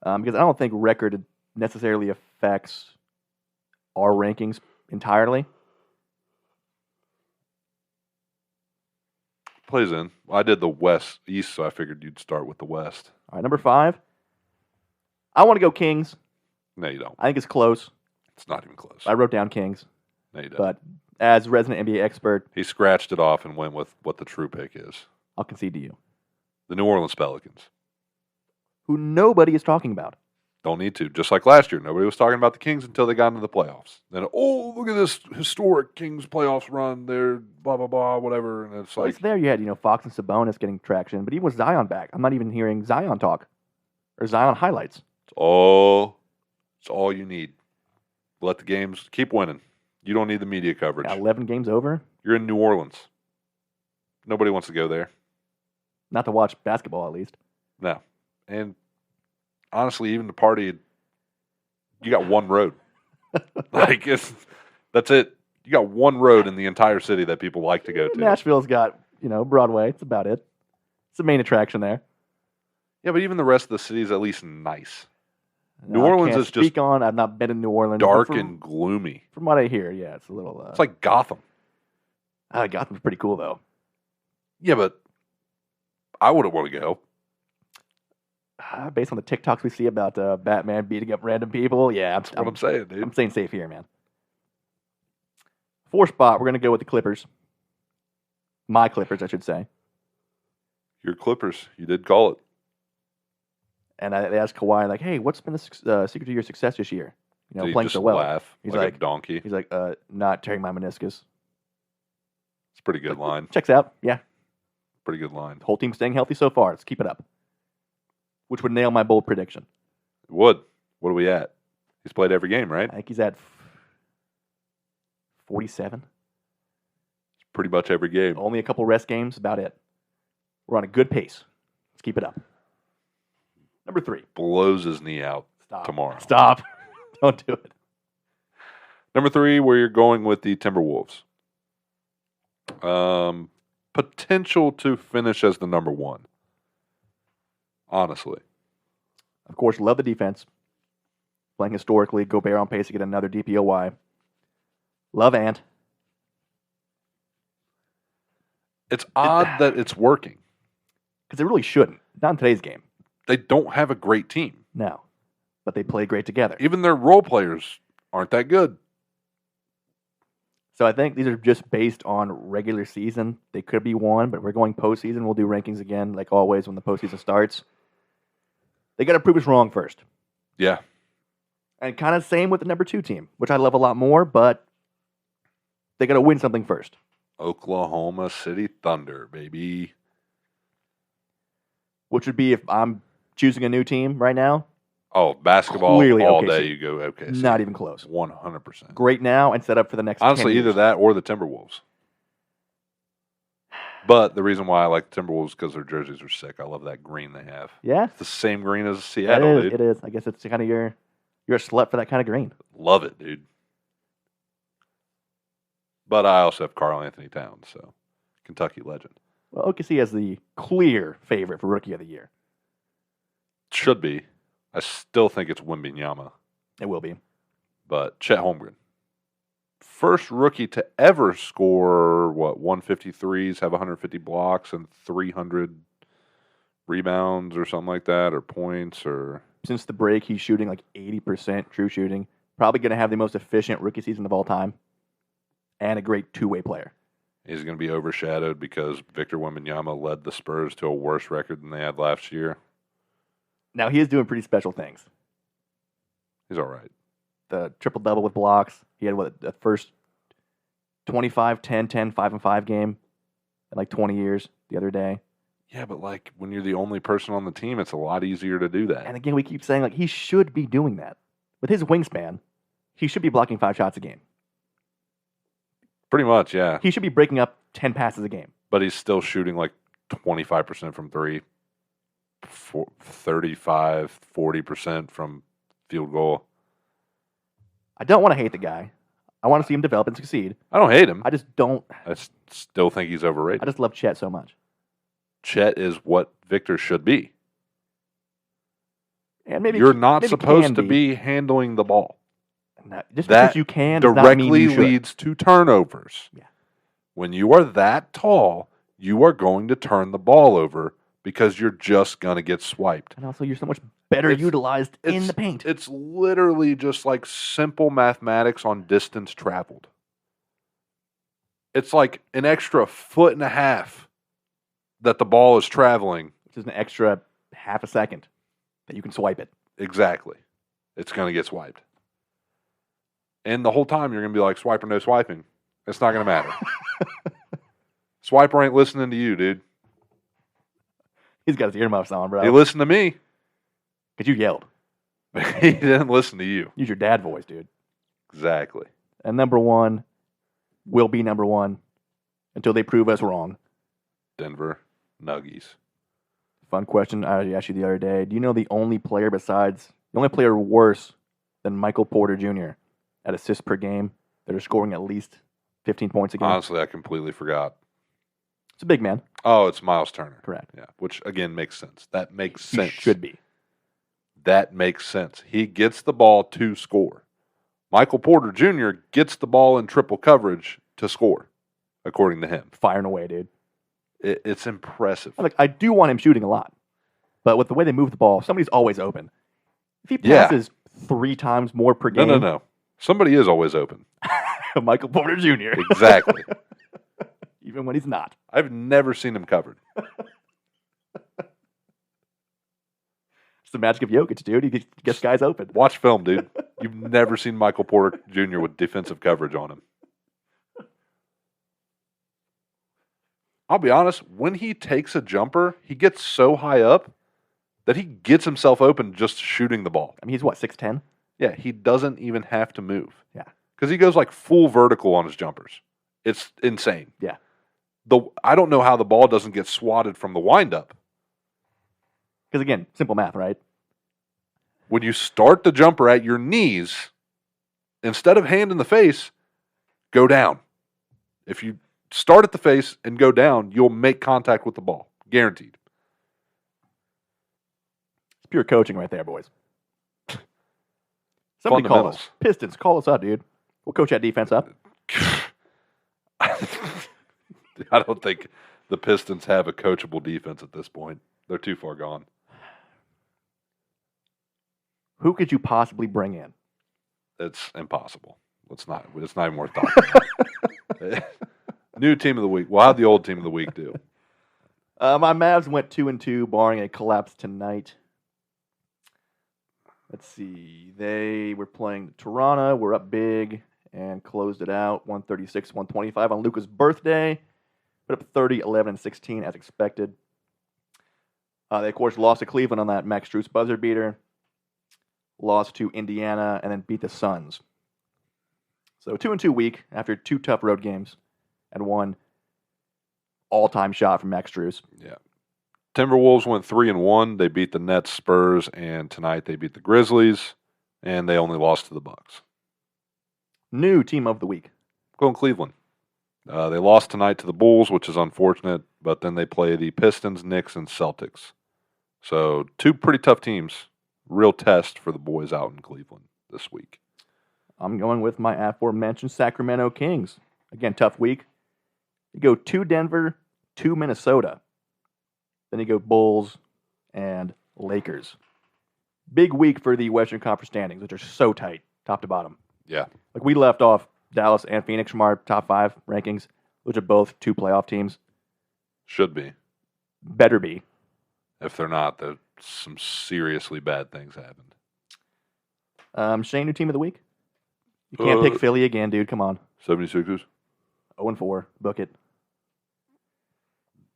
Because I don't think record necessarily affects our rankings entirely. Plays in. I did the West East, so I figured you'd start with the West. All right, number 5. I want to go Kings. No, you don't. I think it's close. It's not even close. I wrote down Kings. No, you don't. But as resident NBA expert, He scratched it off and went with what the true pick is. I'll concede to you. The New Orleans Pelicans. Who nobody is talking about. Don't need to. Just like last year, nobody was talking about the Kings until they got into the playoffs. Then, oh, look at this historic Kings playoffs run. They're blah, blah, blah, whatever. And it's Well, like, it's there you had, Fox and Sabonis getting traction, but even with Zion back, I'm not even hearing Zion talk or Zion highlights. it's all you need. Let the games keep winning. You don't need the media coverage. 11 games over. You're in New Orleans. Nobody wants to go there. Not to watch basketball, at least. No. And honestly, even the party, you got one road. That's it. You got one road in the entire city that people like to go to. Nashville's got, Broadway. It's about it. It's the main attraction there. Yeah, but even the rest of the city is at least nice. No, New Orleans I can't is just speak on. I've not been in New Orleans. dark but and gloomy. from what I hear, yeah, it's a little. It's like Gotham. Gotham's pretty cool though. Yeah, but I wouldn't want to go. Based on the TikToks we see about Batman beating up random people, yeah, That's what I'm saying, dude. I'm staying safe here, man. 4 spot, we're gonna go with the Clippers. My Clippers, I should say. Your Clippers, you did call it. And they asked Kawhi, like, "Hey, what's been the secret to your success this year? Did he Playing just so well." laugh He's like like- a donkey? He's like, "Not tearing my meniscus." It's a pretty good line. Checks out. Yeah, Pretty good line. whole team staying healthy so far. Let's keep it up. Which would nail my bold prediction. It would. What are we at? He's played every game, right? I think he's at 47. Pretty much every game. Only a couple rest games. About it. We're on a good pace. Let's keep it up. Number 3. Blows his knee out Stop. tomorrow. Stop. Don't do it. Number 3, where you're going with the Timberwolves. Potential to finish as the number 1. Honestly. Of course, love the defense. Playing historically, Gobert on pace to get another DPOY. Love Ant. It's odd that it's working. Because it really shouldn't. Not in today's game. They don't have a great team. No. But they play great together. Even their role players aren't that good. So I think these are just based on regular season. They could be 1, but we're going postseason. We'll do rankings again, like always, when the postseason starts. They got to prove us wrong first. Yeah. And kind of same with the number 2 team, which I love a lot more, but they got to win something first. Oklahoma City Thunder, baby. Which would be if I'm choosing a new team right now. Oh, basketball Clearly all OKC. day you go okay. Not even close. 100%. Great now and set up for the next 10 Honestly, years. either that or the Timberwolves. But the reason why I like the Timberwolves is because their jerseys are sick. I love that green they have. Yeah, It's the same green as it Seattle, is. dude. It is. I guess it's kind of your You're a slut for that kind of green. Love it, dude. But I also have Karl Anthony Towns, so Kentucky legend. Well, OKC has the clear favorite for Rookie of the Year. Should be. I still think it's Wembanyama, It will be. but Chet Holmgren. First rookie to ever score, 153s, have 150 blocks and 300 rebounds or something like that, or points, or... Since the break, he's shooting like 80% true shooting. Probably going to have the most efficient rookie season of all time. And a great two-way player. He's going to be overshadowed because Victor Wembanyama led the Spurs to a worse record than they had last year. Now, he is doing pretty special things. He's all right. The triple-double with blocks. He had, the first 25, 10, 10, 5, and 5 game in like 20 years the other day. Yeah, but like when you're the only person on the team, it's a lot easier to do that. And again, we keep saying like he should be doing that. With his wingspan, he should be blocking 5 shots a game. Pretty much, yeah. He should be breaking up 10 passes a game. But he's still shooting like 25% from three, 35, 40% from field goal. I don't want to hate the guy. I want to see him develop and succeed. I don't hate him. I just don't. I still think he's overrated. I just love Chet so much. Chet is what Victor should be. And maybe you're not maybe supposed to be handling the ball. Just that because you can does not mean directly you should. leads to turnovers. Yeah. When you are that tall, you are going to turn the ball over because you're just going to get swiped. And also, you're so much better utilized in the paint. It's literally just like simple mathematics on distance traveled. It's like an extra 1.5 feet that the ball is traveling. Which is an extra half a second that you can swipe it. Exactly. It's going to get swiped. And the whole time you're going to be like, swipe or no swiping. It's not going to matter. Swiper ain't listening to you, dude. He's got his earmuffs on, bro. He listened to me. Because you yelled. He didn't listen to you. Use your dad voice, dude. Exactly. And number one will be number one until they prove us wrong. Denver Nuggets. Fun question I asked you the other day. Do you know the only player worse than Michael Porter Jr. at assists per game that are scoring at least 15 points a game? Honestly, I completely forgot. It's a big man. Oh, it's Miles Turner. Correct. Yeah, which again makes sense. That makes He sense. should be. That makes sense. He gets the ball to score. Michael Porter Jr. gets the ball in triple coverage to score, according to him. Firing away, dude. It's impressive. I do want him shooting a lot. But with the way they move the ball, somebody's always open. If he passes 3 times more per game. No. Somebody is always open. Michael Porter Jr. Exactly. Even when he's not. I've never seen him covered. It's the magic of Jokic, dude. He gets guys open. Watch film, dude. You've never seen Michael Porter Jr. with defensive coverage on him. I'll be honest, when he takes a jumper, he gets so high up that he gets himself open just shooting the ball. I mean, he's what, 6'10"? Yeah, he doesn't even have to move. Yeah. Because he goes like full vertical on his jumpers. It's insane. Yeah. I don't know how the ball doesn't get swatted from the windup. Because again, simple math, right? When you start the jumper at your knees, instead of hand in the face, go down. If you start at the face and go down, you'll make contact with the ball. Guaranteed. It's pure coaching right there, boys. Somebody call us. Pistons, call us up, dude. We'll coach that defense up. I don't think the Pistons have a coachable defense at this point. They're too far gone. Who could you possibly bring in? It's impossible. It's not even worth talking about. New team of the week. Well, how'd the old team of the week do? My Mavs went 2-2, barring a collapse tonight. Let's see. They were playing Toronto. We're up big and closed it out 136-125 on Luka's birthday. Put up 30, 11, and 16 as expected. They, of course, lost to Cleveland on that Max Strus buzzer beater. Lost to Indiana and then beat the Suns. So 2-2 week after 2 tough road games and 1 all-time shot from Max Strus. Yeah. Timberwolves went 3-1. They beat the Nets, Spurs, and tonight they beat the Grizzlies. and they only lost to the Bucks. New team of the week. Going Cleveland. They lost tonight to the Bulls, which is unfortunate, but then they play the Pistons, Knicks, and Celtics. So 2 pretty tough teams. Real test for the boys out in Cleveland this week. I'm going with my aforementioned Sacramento Kings. Again, tough week. You go to Denver, to Minnesota. Then you go Bulls and Lakers. Big week for the Western Conference standings, which are so tight, top to bottom. Yeah. Like we left off Dallas and Phoenix from our top 5 rankings, which are both 2 playoff teams. Should be. Better be. If they're not, some seriously bad things happened. Shane, new team of the week? You can't pick Philly again, dude. Come on. 76ers. 0-4. Book it.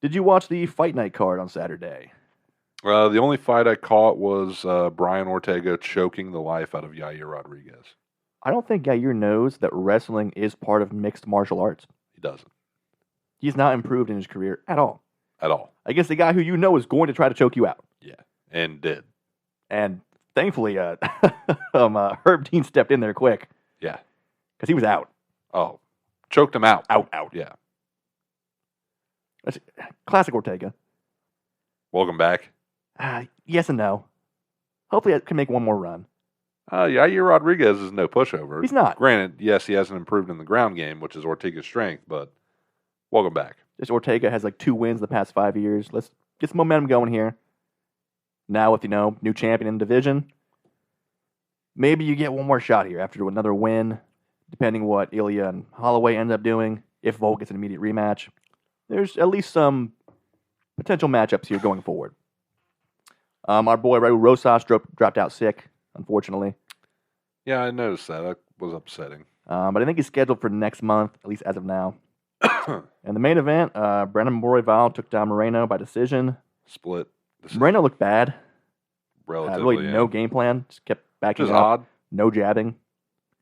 Did you watch the Fight Night card on Saturday? The only fight I caught was Brian Ortega choking the life out of Yair Rodriguez. I don't think Yair knows that wrestling is part of mixed martial arts. He doesn't. He's not improved in his career at all. At all. Against the guy who you know is going to try to choke you out. Yeah. And did. And thankfully, Herb Dean stepped in there quick. Yeah. Because he was out. Oh. Choked him out. Out. Yeah. That's classic Ortega. Welcome back. Yes and no. Hopefully I can make one more run. Yair Rodriguez is no pushover. He's not. Granted, yes, he hasn't improved in the ground game, which is Ortega's strength, but welcome back. Just Ortega has like 2 wins the past 5 years. Let's get some momentum going here. Now with, new champion in the division, maybe you get one more shot here after another win, depending what Ilya and Holloway end up doing. If Volk gets an immediate rematch, there's at least some potential matchups here going forward. Our boy Raul Rosas dropped out sick, unfortunately. Yeah, I noticed that. That was upsetting. But I think he's scheduled for next month, at least as of now. And the main event, Brandon Royval took down Moreno by decision. Split. Moreno looked bad. Relatively, really no game plan. Just kept backing Which is up. odd. No jabbing.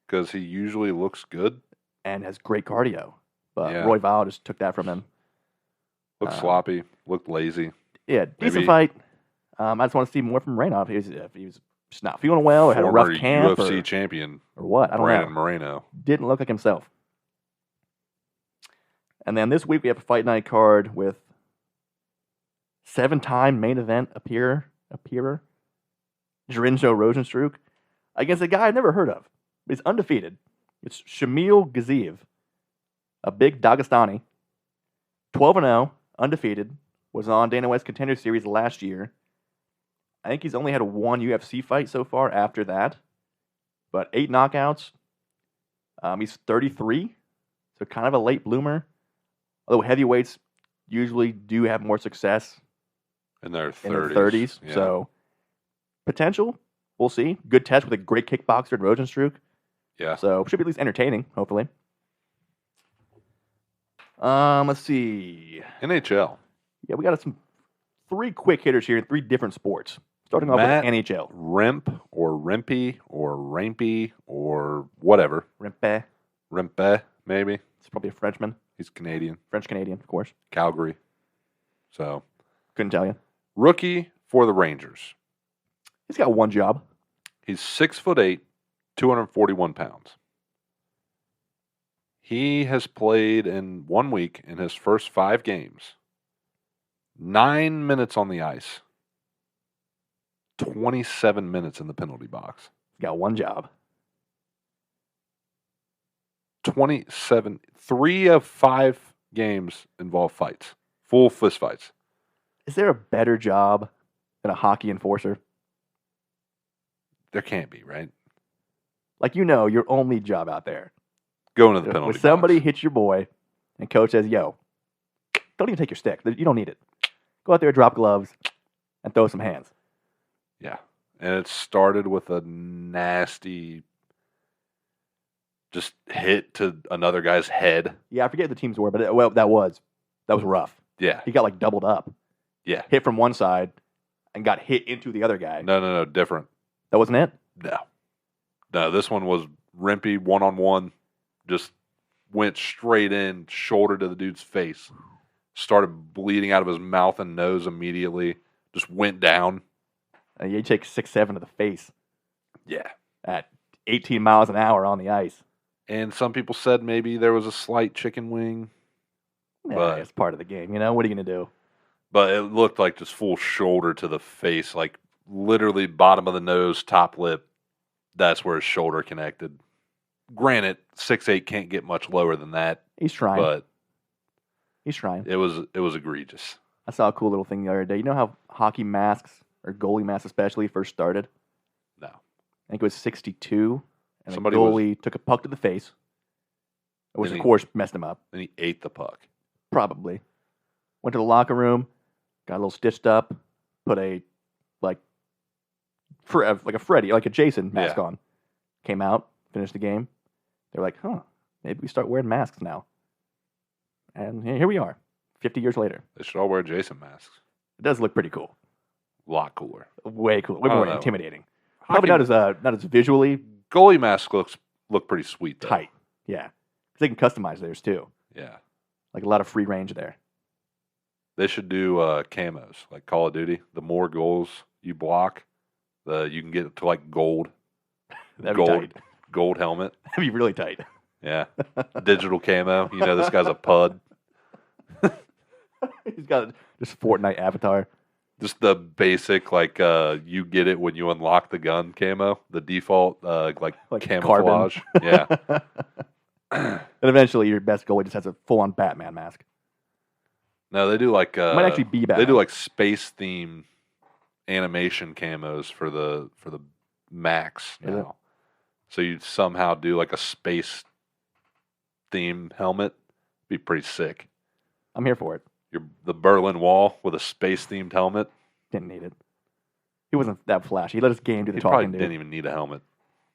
Because he usually looks good. And has great cardio. But Yeah. Royval just took that from him. Looked sloppy. Looked lazy. Yeah, decent Maybe- fight. I just want to see more from Moreno. If he was just not feeling well or had a rough Former camp UFC or champion what. I don't Brandon know. Moreno. Didn't look like himself. And then this week we have a fight night card with 7-time main event appearer, Jarinzo Rosenstruck, against a guy I've never heard of. He's undefeated. It's Shamil Gaziev, a big Dagestani, 12-0, undefeated, was on Dana White's Contender Series last year. I think he's only had 1 UFC fight so far after that, but 8 knockouts. He's 33, so kind of a late bloomer. Although heavyweights usually do have more success In their in their 30s. 30s. Yeah. So potential, we'll see. Good test with a great kickboxer in Rosenstruck. Yeah. So should be at least entertaining, hopefully. Let's see. NHL. Yeah, we got some 3 quick hitters here in 3 different sports. Starting off Matt with NHL. Rimp or Rimpy or Rampy or whatever. Rimpe. Rimpe, maybe. It's probably a Frenchman. He's Canadian. French-Canadian, of course. Calgary. So, Couldn't tell you. rookie for the Rangers. He's got 1 job. He's 6'8", 241 pounds. He has played in 1 week in his first 5 games. 9 minutes on the ice. 27 minutes in the penalty box. He's got 1 job. 27. 3 of 5 games involve fights. Full fist fights. Is there a better job than a hockey enforcer? There can't be, right? Like, your only job out there. Going to the penalty When box. somebody hits your boy and coach says, yo, don't even take your stick. You don't need it. Go out there, drop gloves, and throw some hands. Yeah. And it started with a nasty just hit to another guy's head. Yeah, I forget what the teams were, but that was rough. Yeah. He got like doubled up. Yeah. Hit from one side and got hit into the other guy. No. Different. That wasn't it? No, this one was Rimpy one-on-one. Just went straight in, shoulder to the dude's face. Started bleeding out of his mouth and nose immediately. Just went down. You take 6'7" to the face. Yeah. at 18 miles an hour on the ice. And some people said maybe there was a slight chicken wing. Yeah, But- it's part of the game. You know, what are you going to do? But it looked like just full shoulder to the face, like literally bottom of the nose, top lip. That's where his shoulder connected. Granted, 6'8" can't get much lower than that, He's trying. but He's trying. it was egregious. I saw a cool little thing the other day. You know how hockey masks, or goalie masks especially, first started? No. I think it was 62, and Somebody the goalie took a puck to the face, which, Then of he- course, messed him up. Then he ate the puck. Probably. Went to the locker room, got a little stitched up, put a, like a Freddy, like a Jason mask Yeah. on. Came out, finished the game. They're like, maybe we start wearing masks now. And here we are, 50 years later. They should all wear Jason masks. It does look pretty cool. A lot cooler. Way cool. Way I don't more know. intimidating. Probably not as visually Goalie masks look pretty sweet though. tight. Yeah. Because they can customize theirs too. Yeah. Like a lot of free range there. They should do camos like Call of Duty. The more goals you block, you can get to like gold. That'd be gold tight. gold helmet. That'd be really tight. Yeah. Digital camo. You know this guy's a pud. He's got just Fortnite avatar. Just the basic like you get it when you unlock the gun camo. The default like camouflage. Yeah. And eventually your best goalie just has a full-on Batman mask. No, they do like Might actually be Batman. they do like space theme animation camos for the Max Is it? now. So you'd somehow do like a space theme helmet. Be pretty sick. I'm here for it. The Berlin Wall with a space themed helmet. Didn't need it. He wasn't that flashy. He let his game do the He probably talking, didn't dude. even need a helmet.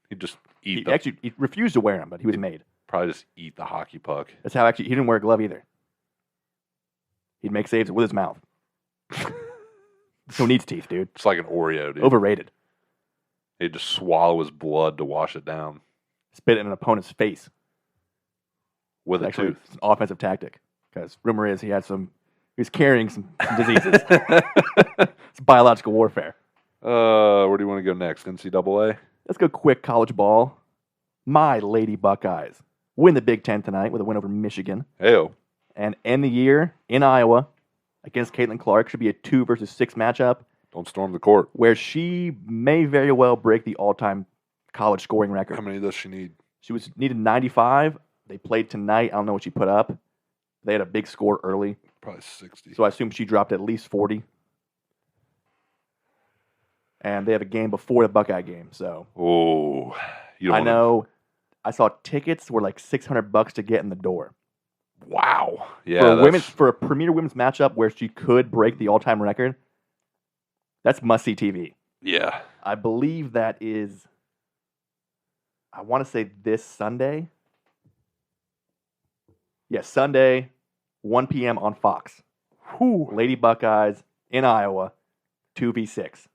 He'd just eat He refused to wear them, but he was made. probably just eat the hockey puck. That's how he didn't wear a glove either. He'd make saves with his mouth. Who needs teeth, dude? It's like an Oreo, dude. Overrated. He'd just swallow his blood to wash it down Spit it in an opponent's face. with a Actually, tooth. it's an offensive tactic. Because rumor is he was carrying some diseases. It's biological warfare. Where do you want to go next? NCAA? Let's go quick college ball. My Lady Buckeyes win the Big Ten tonight with a win over Michigan. Heyo. And end the year in Iowa against Caitlin Clark. Should be a 2 versus 6 matchup Don't storm the court. where she may very well break the all-time college scoring record. How many does she need? She needed 95. They played tonight. I don't know what she put up. They had a big score early, Probably 60. so I assume she dropped at least 40. And they have a game before the Buckeye game, so Oh, you don't I wanna- know. I saw tickets were like $600 to get in the door Wow. Yeah. for a premier women's matchup where she could break the all-time record. That's must-see TV. Yeah. I believe that is. I want to say this Sunday. Yes, Sunday, 1 p.m. on Fox. Whew. Lady Buckeyes in Iowa, 2v6.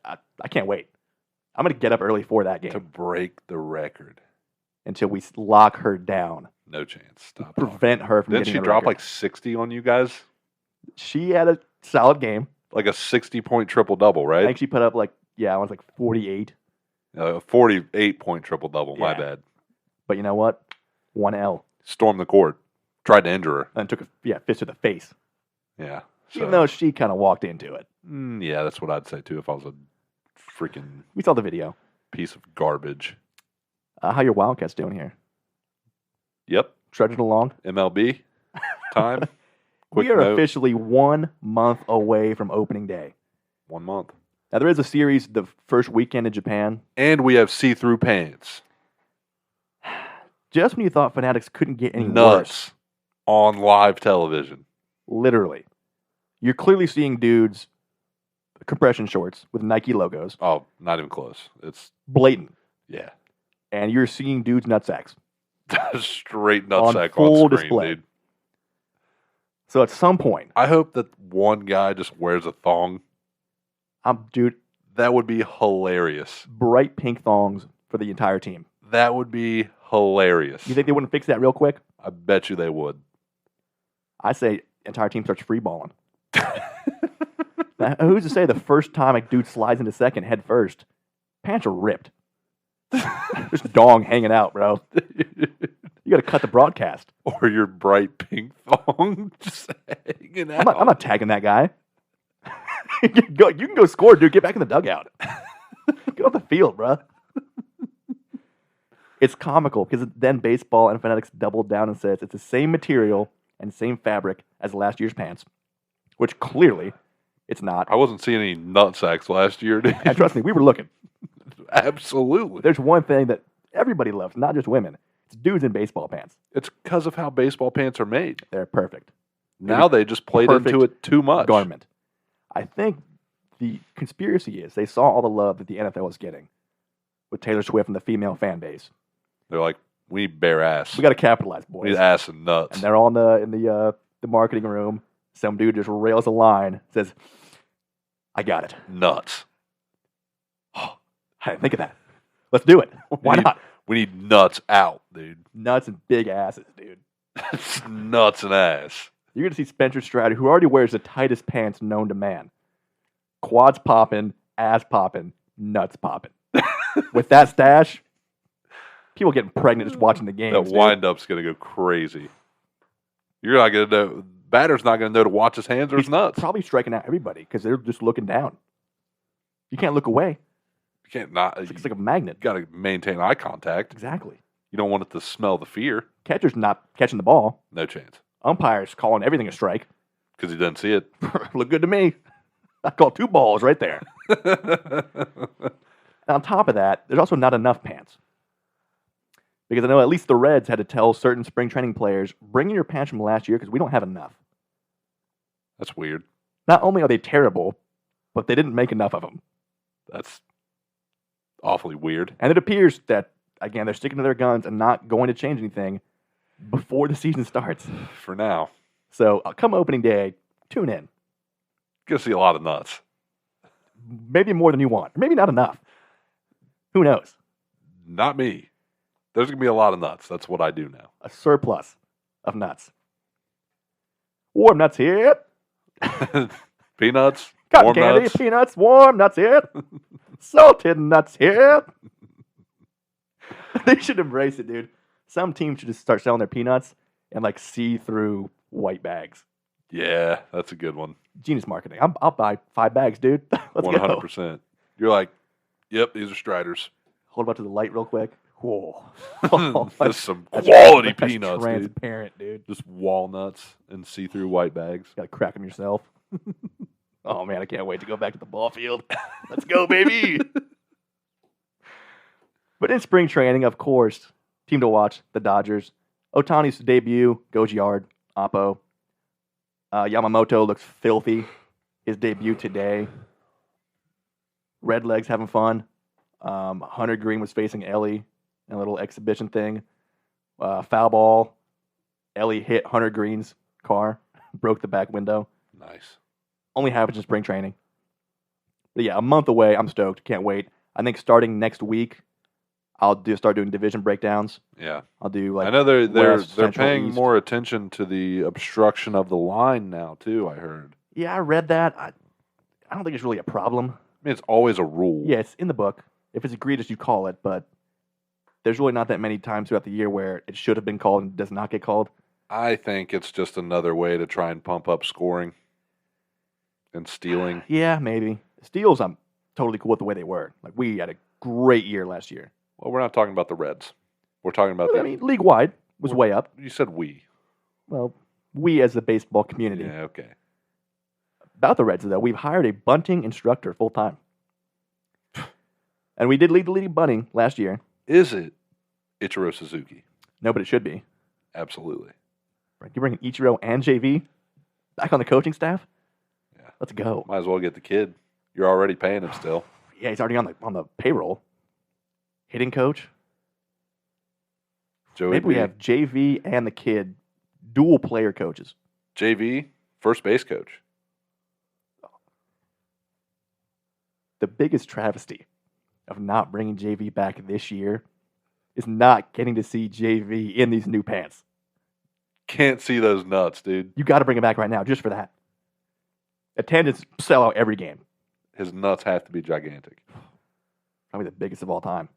I can't wait. I'm going to get up early for that game To break the record. until we lock her down, No chance. Stop. talking. prevent her from Didn't getting she a drop record. like 60 on you guys? She had a solid game. Like a 60-point triple-double, I right? think she put up like 48. 48-point triple-double. My Yeah. bad. But you know what? 1L. Stormed the court. Tried to injure her. And took a fist to the face. Yeah. Even though she kind of walked into it. Yeah, that's what I'd say too if I was a freaking We saw the video. piece of garbage. How your Wildcats doing here? Yep. Trudging along? MLB time. Quick We are note. officially 1 month away from opening day. 1 month. Now, there is a series the first weekend in Japan. And we have see-through pants. Just when you thought Fanatics couldn't get any worse. Nuts. On live television. Literally. You're clearly seeing dudes, compression shorts with Nike logos, Oh, not even close. It's, blatant. yeah. And you're seeing dudes nutsacks. Straight On nutsack full on screen, display. dude. So at some point, I hope that one guy just wears a thong. dude, That would be hilarious. bright pink thongs for the entire team. That would be hilarious. You think they wouldn't fix that real quick? I bet you they would. I say entire team starts free balling. Now, who's to say the first time a dude slides into second head first, pants are ripped. Just dong hanging out, bro. You got to cut the broadcast. Or your bright pink thong just hanging out. I'm not tagging that guy. You can go score, dude. Get back in the dugout. Get off the field, bro. It's comical because then baseball and Fanatics doubled down and says it's the same material and same fabric as last year's pants, which clearly it's not. I wasn't seeing any nutsacks last year, dude. And trust me, we were looking. Absolutely. There's one thing that everybody loves, not just women. It's dudes in baseball pants. It's because of how baseball pants are made. They're perfect. Now they just played into it too much. Garment. I think the conspiracy is they saw all the love that the NFL was getting with Taylor Swift and the female fan base. They're like, we need bare ass. We got to capitalize, boys. We need ass and nuts. And they're all in the marketing room. Some dude just rails a line, says, "I got it." Nuts. Oh, I didn't think of that. Let's do it. Why not? We need nuts out, dude. Nuts and big asses, dude. Nuts and ass. You're going to see Spencer Strider, who already wears the tightest pants known to man. Quads popping, ass popping, nuts popping. With that stash, people getting pregnant just watching the game. That wind-up's going to go crazy. You're not going to know. Batter's not going to know to watch his hands or his nuts. Probably striking out everybody because they're just looking down. You can't look away. You can't not. It's like a magnet. You got to maintain eye contact. Exactly. You don't want it to smell the fear. Catcher's not catching the ball. No chance. Umpire's calling everything a strike. Because he doesn't see it. Look good to me. I called 2 balls right there. And on top of that, there's also not enough pants. Because I know at least the Reds had to tell certain spring training players, bring in your pants from last year because we don't have enough. That's weird. Not only are they terrible, but they didn't make enough of them. That's awfully weird. And it appears that, again, they're sticking to their guns and not going to change anything before the season starts. For now. So come opening day, tune in. You're going to see a lot of nuts. Maybe more than you want. Maybe not enough. Who knows? Not me. There's going to be a lot of nuts. That's what I do now. A surplus of nuts. Warm nuts here. Peanuts. Cotton warm candy, nuts. peanuts, warm nuts here. Salted nuts here. They should embrace it, dude. Some teams should just start selling their peanuts and like see-through white bags. Yeah, that's a good one. Genius marketing. I'll buy 5 bags, dude. Let's 100%. go. You're like, yep, these are Striders. Hold up to the light real quick. Whoa. That's some quality that's peanuts, dude. transparent, dude. Just walnuts and see-through white bags. Got to crack them yourself. Oh, man, I can't wait to go back to the ball field. Let's go, baby. But in spring training, of course, team to watch, the Dodgers. Ohtani's debut goes yard. Oppo. Yamamoto looks filthy. His debut today. Redlegs having fun. Hunter Green was facing Ellie in a little exhibition thing. Foul ball. Ellie hit Hunter Green's car. Broke the back window. Nice. Only happens in spring training. But yeah, a month away. I'm stoked. Can't wait. I think starting next week, I'll start doing division breakdowns. Yeah. I'll do like I know they're West, they're Central, paying East. more attention to the obstruction of the line now too, I heard. Yeah, I read that. I don't think it's really a problem. I mean, it's always a rule. Yeah, it's in the book. If it's egregious, you call it, but there's really not that many times throughout the year where it should have been called and does not get called. I think it's just another way to try and pump up scoring and stealing. Yeah, maybe. Steals, I'm totally cool with the way they were. Like, we had a great year last year. Well, we're not talking about the Reds. We're talking about I mean, league-wide was way up. You said we. Well, we as the baseball community. Yeah, okay. About the Reds, though, we've hired a bunting instructor full-time. And we did lead the league in bunting last year. Is it Ichiro Suzuki? No, but it should be. Absolutely. Right? You bring Ichiro and JV back on the coaching staff? Yeah. Let's go. Might as well get the kid. You're already paying him still. Yeah, he's already on the payroll. Hitting coach. Joey Maybe we B. have JV and the kid dual player coaches. JV, first base coach. The biggest travesty of not bringing JV back this year is not getting to see JV in these new pants. Can't see those nuts, dude. You got to bring him back right now just for that. Attendance sell out every game. His nuts have to be gigantic. Probably the biggest of all time.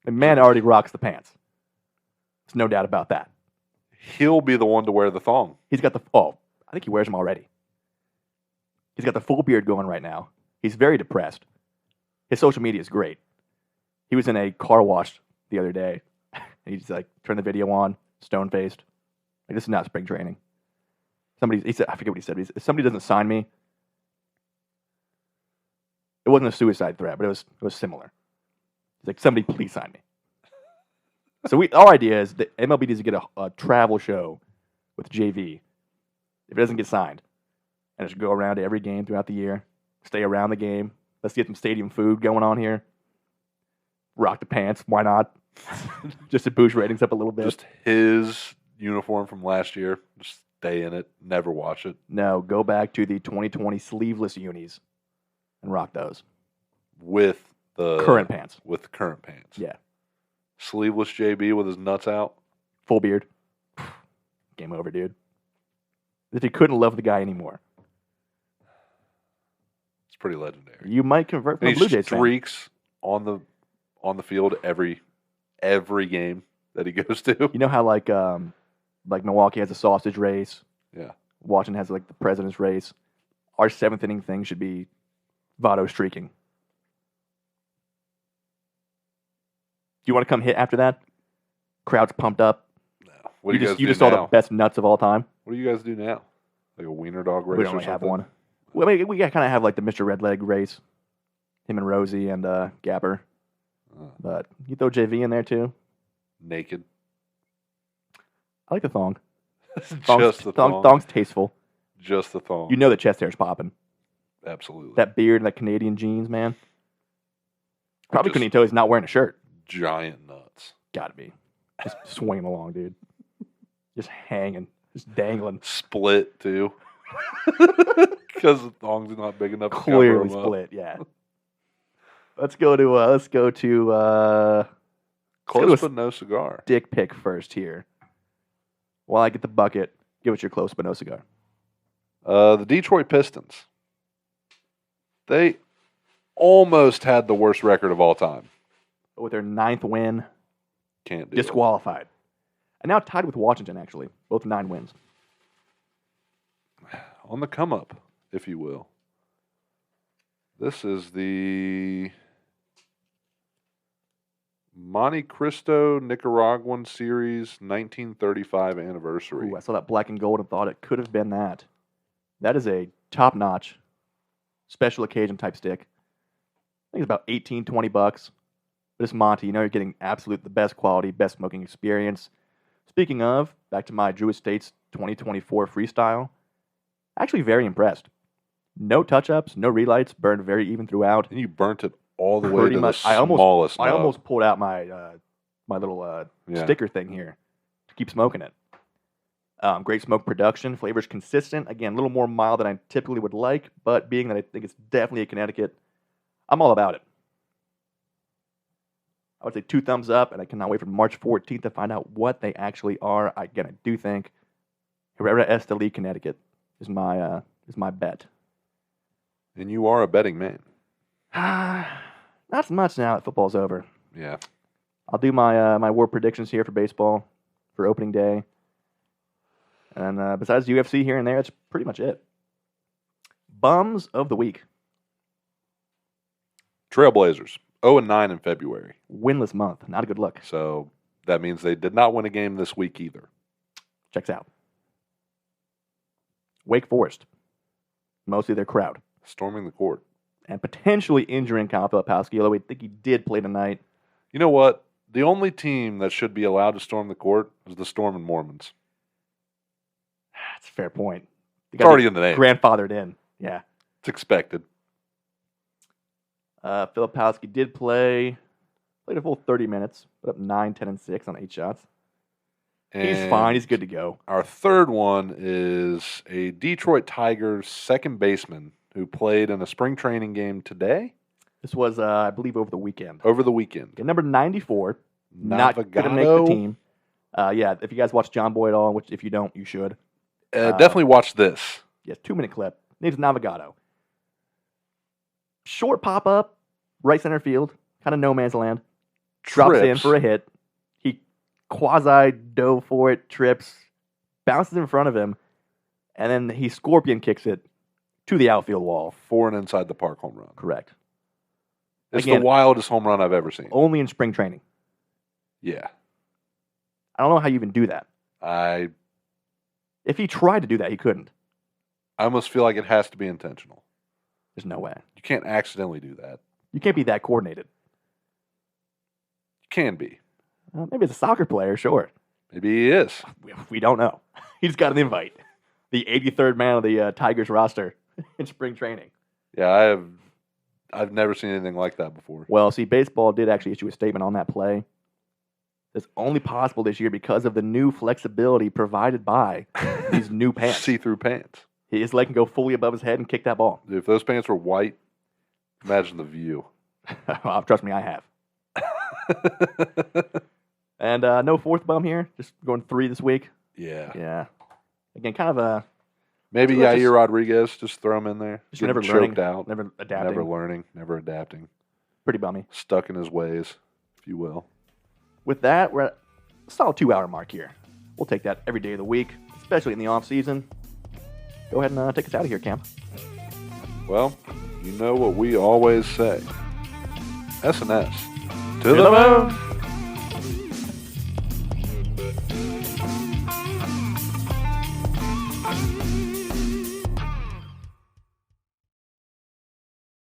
The man already rocks the pants. There's no doubt about that. He'll be the one to wear the thong. He's got I think he wears them already. He's got the full beard going right now. He's very depressed. His social media is great. He was in a car wash the other day. And he's like, turned the video on, stone-faced. Like, this is not spring training. He said, I forget what he said. If somebody doesn't sign me, it wasn't a suicide threat, but it was similar. He's like, somebody please sign me. So our idea is that MLB needs to get a travel show with JV. If it doesn't get signed, and just go around to every game throughout the year, stay around the game. Let's get some stadium food going on here. Rock the pants, why not? Just to boost ratings up a little bit. Just his uniform from last year. Just stay in it. Never wash it. No, go back to the 2020 sleeveless unis and rock those. With the current pants. With the current pants. Yeah. Sleeveless JB with his nuts out. Full beard. Game over, dude. If you couldn't love the guy anymore. It's pretty legendary. You might convert from a and Blue Jays fan. He streaks on the field every game that he goes to. You know how like Milwaukee has a sausage race? Yeah. Washington has like the president's race. Our seventh inning thing should be Votto streaking. Do you want to come hit after that? Crowd's pumped up. No. What do you guys do You just now? saw the best nuts of all time. What do you guys do now? Like a wiener dog race We don't or really something? have one. Well, we kind of have like the Mr. Redleg race. Him and Rosie and Gapper. But you throw JV in there too. Naked. I like the thong. Just the thong. Thong's tasteful. Just the thong. You know the chest hair's popping. Absolutely. That beard and that Canadian jeans, man. Probably Just couldn't even tell he's not wearing a shirt. Giant nuts. Gotta be. Just swinging along, dude. Just hanging. Just dangling. Split, too. Because the thong's not big enough to cover Clearly them up. split, yeah. Let's go to Close but no cigar. dick pick first here. While I get the bucket, give it your close but no cigar. The Detroit Pistons. They almost had the worst record of all time. With their 9th win, Can't do disqualified. And now tied with Washington, actually. Both 9 wins. it. On the come up, if you will. This is the Monte Cristo Nicaraguan Series 1935 anniversary. Ooh, I saw that black and gold and thought it could have been that. That is a top-notch, special occasion type stick. I think it's about $18, $20. But it's Monte. You know you're getting absolute the best quality, best smoking experience. Speaking of, back to my Drew Estates 2024 freestyle. Actually very impressed. No touch-ups, no relights, burned very even throughout. And you burnt it all the way Pretty to much. the I smallest nub. almost pulled out my my little sticker thing here to keep smoking it. Great smoke production. Flavor's consistent. Again, a little more mild than I typically would like, but being that I think it's definitely a Connecticut, I'm all about it. I would say 2 thumbs up, and I cannot wait for March 14th to find out what they actually are. I do think Herrera Esteli, Connecticut is my bet. And you are a betting man. Not so much now that football's over. Yeah. I'll do my my war predictions here for baseball for opening day. And besides UFC here and there, that's pretty much it. Bums of the week. Trailblazers, 0-9 in February. Winless month. Not a good look. So that means they did not win a game this week either. Checks out. Wake Forest. Mostly their crowd. Storming the court. And potentially injuring Kyle Filipowski, although I think he did play tonight. You know what? The only team that should be allowed to storm the court is the Storming Mormons. That's a fair point. It's already in the name. Grandfathered in. Yeah. It's expected. Filipowski did played a full 30 minutes, put up 9, 10, and 6 on 8 shots. He's And fine. He's good to go. Our third one is a Detroit Tigers second baseman who played in a spring training game today. This was, I believe, over the weekend. Over the weekend. Okay, number 94. Not going to make the team. Yeah, if you guys watch John Boy at all, which if you don't, you should. Definitely watch this. Yes, 2-minute clip. Name's Navigado. Short pop-up, right center field, kind of no man's land. Drops in for a hit. He quasi-dove for it, trips, bounces in front of him, and then he scorpion kicks it to the outfield wall. For an inside the park home run. Correct. It's Again, the wildest home run I've ever seen. Only in spring training. Yeah. I don't know how you even do that. I If he tried to do that, he couldn't. almost feel like it has to be intentional. There's no way. You can't accidentally do that. You can't be that coordinated. You can be. Maybe it's a soccer player, sure. Maybe he is. We don't know. He just got an invite. The 83rd man of the Tigers roster in spring training. Yeah, I've never seen anything like that before. Well, see, baseball did actually issue a statement on that play. It's only possible this year because of the new flexibility provided by these new pants. See-through pants. His leg can go fully above his head and kick that ball. Dude, if those pants were white, imagine the view. Trust me, I have. And no fourth bum here. Just going 3 this week. Yeah. Yeah. Again, kind of a... Maybe So Yair Rodriguez, just throw him in there. Just Get never him learning, choked out. never adapting. Never learning, never adapting. Pretty bummy. Stuck in his ways, if you will. With that, we're at a solid 2-hour mark here. We'll take that every day of the week, especially in the off season. Go ahead and take us out of here, Cam. Well, you know what we always say. S&S. To To the the moon. moon.